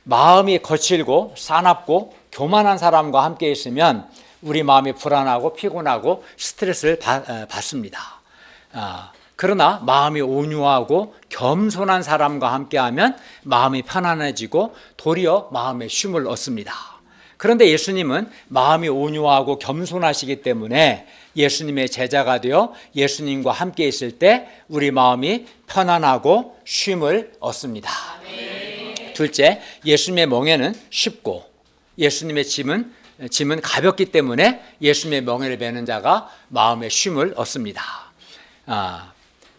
마음이 거칠고 사납고 교만한 사람과 함께 있으면 우리 마음이 불안하고 피곤하고 스트레스를 받습니다. 그러나 마음이 온유하고 겸손한 사람과 함께하면 마음이 편안해지고 도리어 마음의 쉼을 얻습니다. 그런데 예수님은 마음이 온유하고 겸손하시기 때문에 예수님의 제자가 되어 예수님과 함께 있을 때 우리 마음이 편안하고 쉼을 얻습니다. 둘째, 예수님의 멍에는 쉽고 예수님의 짐은 가볍기 때문에 예수님의 멍에를 매는 자가 마음의 쉼을 얻습니다.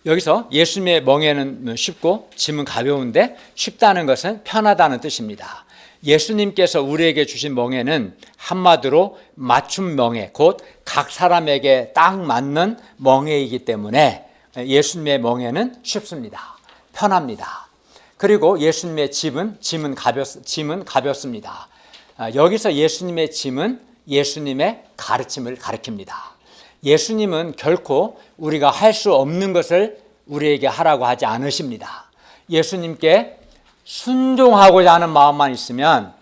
여기서 예수님의 멍에는 쉽고 짐은 가벼운데, 쉽다는 것은 편하다는 뜻입니다. 예수님께서 우리에게 주신 멍에는 한마디로 맞춤 멍에, 곧 각 사람에게 딱 맞는 멍에이기 때문에 예수님의 멍에는 쉽습니다. 편합니다. 그리고 예수님의 짐은 가볍습니다. 여기서 예수님의 짐은 예수님의 가르침을 가리킵니다. 예수님은 결코 우리가 할 수 없는 것을 우리에게 하라고 하지 않으십니다. 예수님께 순종하고자 하는 마음만 있으면,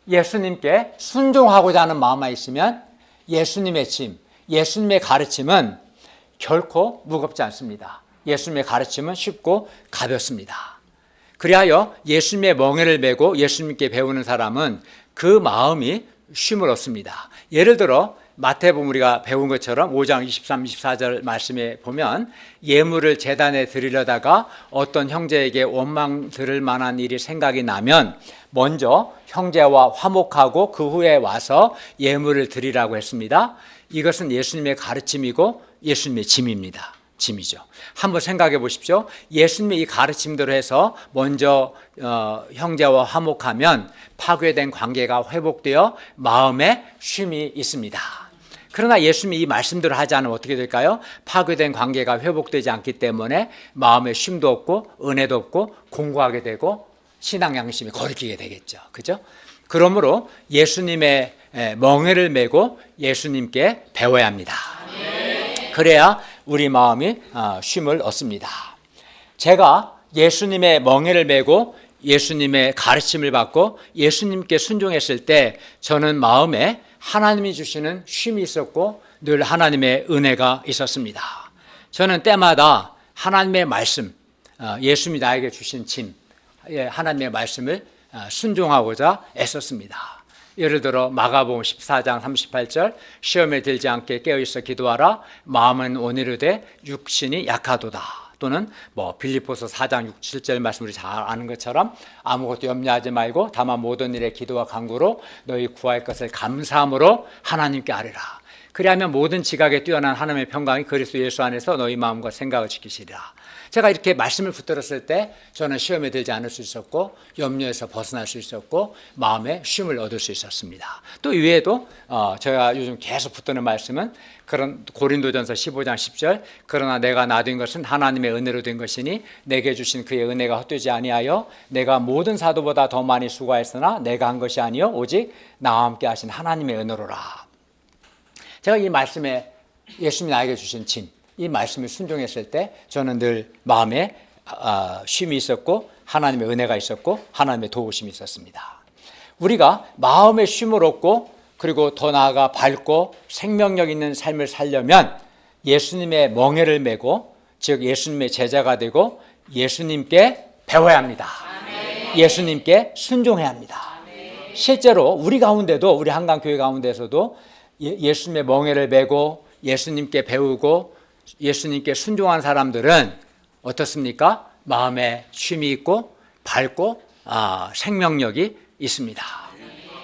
예수님께 순종하고자 하는 마음만 있으면 예수님의 짐, 예수님의 가르침은 결코 무겁지 않습니다. 예수님의 가르침은 쉽고 가볍습니다. 그리하여 예수님의 멍에를 메고 예수님께 배우는 사람은 그 마음이 쉼을 얻습니다. 예를 들어 마태복음 우리가 배운 것처럼 5장 23, 24절 말씀에 보면, 예물을 제단에 드리려다가 어떤 형제에게 원망 들을 만한 일이 생각이 나면 먼저 형제와 화목하고 그 후에 와서 예물을 드리라고 했습니다. 이것은 예수님의 가르침이고 예수님의 짐이죠. 한번 생각해 보십시오. 예수님의 이 가르침대로 해서 먼저 형제와 화목하면 파괴된 관계가 회복되어 마음에 쉼이 있습니다. 그러나 예수님이 이 말씀대로 하지 않으면 어떻게 될까요? 파괴된 관계가 회복되지 않기 때문에 마음에 쉼도 없고 은혜도 없고 공고하게 되고 신앙 양심이 거리끼게 되겠죠. 그죠? 그러므로 예수님의 멍에를 메고 예수님께 배워야 합니다. 그래야 우리 마음이 쉼을 얻습니다. 제가 예수님의 멍에를 메고 예수님의 가르침을 받고 예수님께 순종했을 때 저는 마음에 하나님이 주시는 쉼이 있었고 늘 하나님의 은혜가 있었습니다. 저는 때마다 하나님의 말씀, 예수님이 나에게 주신 짐, 하나님의 말씀을 순종하고자 애썼습니다. 예를 들어 마가복음 14장 38절, 시험에 들지 않게 깨어있어 기도하라, 마음은 온유르되 육신이 약하도다. 또는 빌립보서 4장 6, 7절 말씀 우리 잘 아는 것처럼 아무것도 염려하지 말고 다만 모든 일에 기도와 간구로 너희 구할 것을 감사함으로 하나님께 아뢰라. 그리하면 모든 지각에 뛰어난 하나님의 평강이 그리스도 예수 안에서 너희 마음과 생각을 지키시리라. 제가 이렇게 말씀을 붙들었을 때 저는 시험에 들지 않을 수 있었고 염려에서 벗어날 수 있었고 마음에 쉼을 얻을 수 있었습니다. 또 이외에도 제가 요즘 계속 붙드는 말씀은 그런 고린도전서 15장 10절 그러나 내가 나된 것은 하나님의 은혜로 된 것이니 내게 주신 그의 은혜가 헛되지 아니하여 내가 모든 사도보다 더 많이 수고하였으나 내가 한 것이 아니요 오직 나와 함께 하신 하나님의 은혜로라. 제가 이 말씀에 예수님이 나에게 주신 진, 이 말씀을 순종했을 때 저는 늘 마음에 쉼이 있었고 하나님의 은혜가 있었고 하나님의 도우심이 있었습니다. 우리가 마음의 쉼을 얻고 그리고 더 나아가 밝고 생명력 있는 삶을 살려면 예수님의 멍에를 메고 즉 예수님의 제자가 되고 예수님께 배워야 합니다. 예수님께 순종해야 합니다. 실제로 우리 가운데도 우리 한강교회 가운데서도 예수님의 멍에를 메고 예수님께 배우고 예수님께 순종한 사람들은 어떻습니까? 마음에 쉼이 있고 밝고 생명력이 있습니다.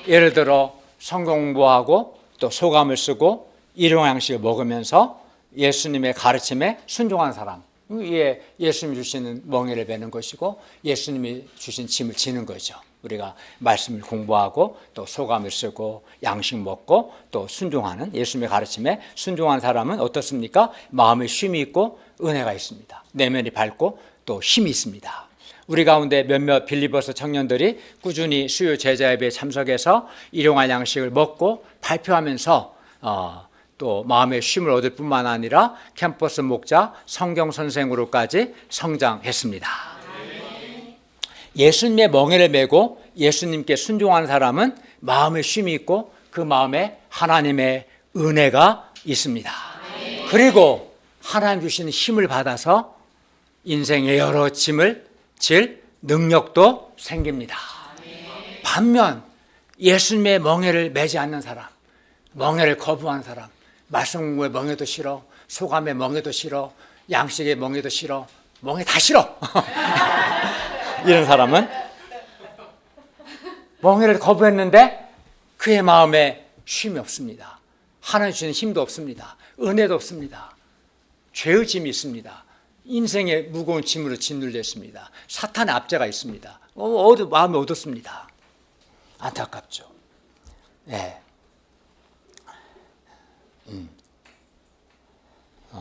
예를 들어 성경 공부하고 또 소감을 쓰고 일용양식을 먹으면서 예수님의 가르침에 순종한 사람, 이게 예수님이 주시는 멍에를 베는 것이고 예수님이 주신 짐을 지는 거죠. 우리가 말씀을 공부하고 또 소감을 쓰고 양식 먹고 또 순종하는 예수님의 가르침에 순종한 사람은 어떻습니까? 마음에 쉼이 있고 은혜가 있습니다. 내면이 밝고 또 힘이 있습니다. 우리 가운데 몇몇 빌리버스 청년들이 꾸준히 수요 제자 예배에 참석해서 일용할 양식을 먹고 발표하면서 또 마음의 쉼을 얻을 뿐만 아니라 캠퍼스 목자, 성경 선생으로까지 성장했습니다. 예수님의 멍에를 메고 예수님께 순종한 사람은 마음의 쉼이 있고 그 마음에 하나님의 은혜가 있습니다. 그리고 하나님 주시는 힘을 받아서 인생의 여러 짐을 질 능력도 생깁니다. 반면 예수님의 멍에를 매지 않는 사람, 멍에를 거부한 사람, 말씀 공부에 멍에도 싫어, 소감에 멍에도 싫어, 양식에 멍에도 싫어, 멍에 다 싫어. 이런 사람은 멍에를 거부했는데 그의 마음에 쉼이 없습니다. 하나님 주시는 힘도 없습니다. 은혜도 없습니다. 죄의 짐이 있습니다. 인생의 무거운 짐으로 짓눌려 있습니다. 사탄의 압제가 있습니다. 마음이 어둡습니다. 안타깝죠. 네.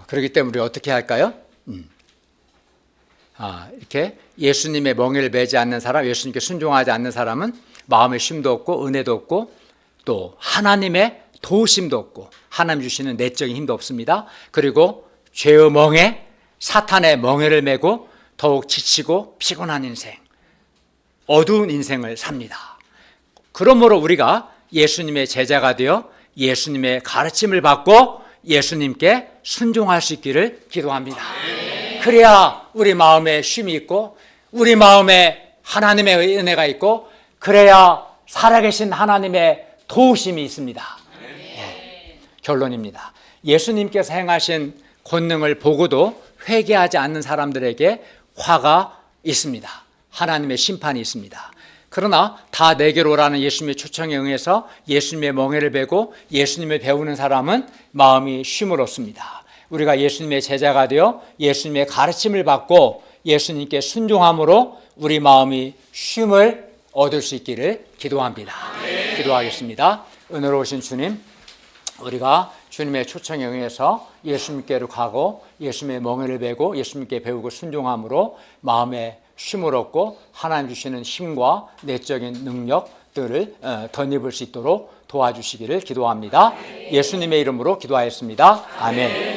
그렇기 때문에 우리 어떻게 할까요? 이렇게 예수님의 멍에를 매지 않는 사람, 예수님께 순종하지 않는 사람은 마음의 쉼도 없고 은혜도 없고 또 하나님의 도우심도 없고 하나님 주시는 내적인 힘도 없습니다. 그리고 죄의 멍에 사탄의 멍에를 메고 더욱 지치고 피곤한 인생, 어두운 인생을 삽니다. 그러므로 우리가 예수님의 제자가 되어 예수님의 가르침을 받고 예수님께 순종할 수 있기를 기도합니다. 그래야 우리 마음에 쉼이 있고 우리 마음에 하나님의 은혜가 있고 그래야 살아계신 하나님의 도우심이 있습니다. 결론입니다. 예수님께서 행하신 권능을 보고도 회개하지 않는 사람들에게 화가 있습니다. 하나님의 심판이 있습니다. 그러나 다 내게로 오라는 예수님의 초청에 응해서 예수님의 멍에를 베고 예수님을 배우는 사람은 마음이 쉼을 얻습니다. 우리가 예수님의 제자가 되어 예수님의 가르침을 받고 예수님께 순종함으로 우리 마음이 쉼을 얻을 수 있기를 기도합니다. 기도하겠습니다. 은혜로우신 주님, 우리가 주님의 초청에 응해서 예수님께로 가고 예수님의 멍에를 베고 예수님께 배우고 순종함으로 마음에 쉼을 얻고 하나님 주시는 힘과 내적인 능력들을 덧입을 수 있도록 도와주시기를 기도합니다. 예수님의 이름으로 기도하였습니다. 아멘.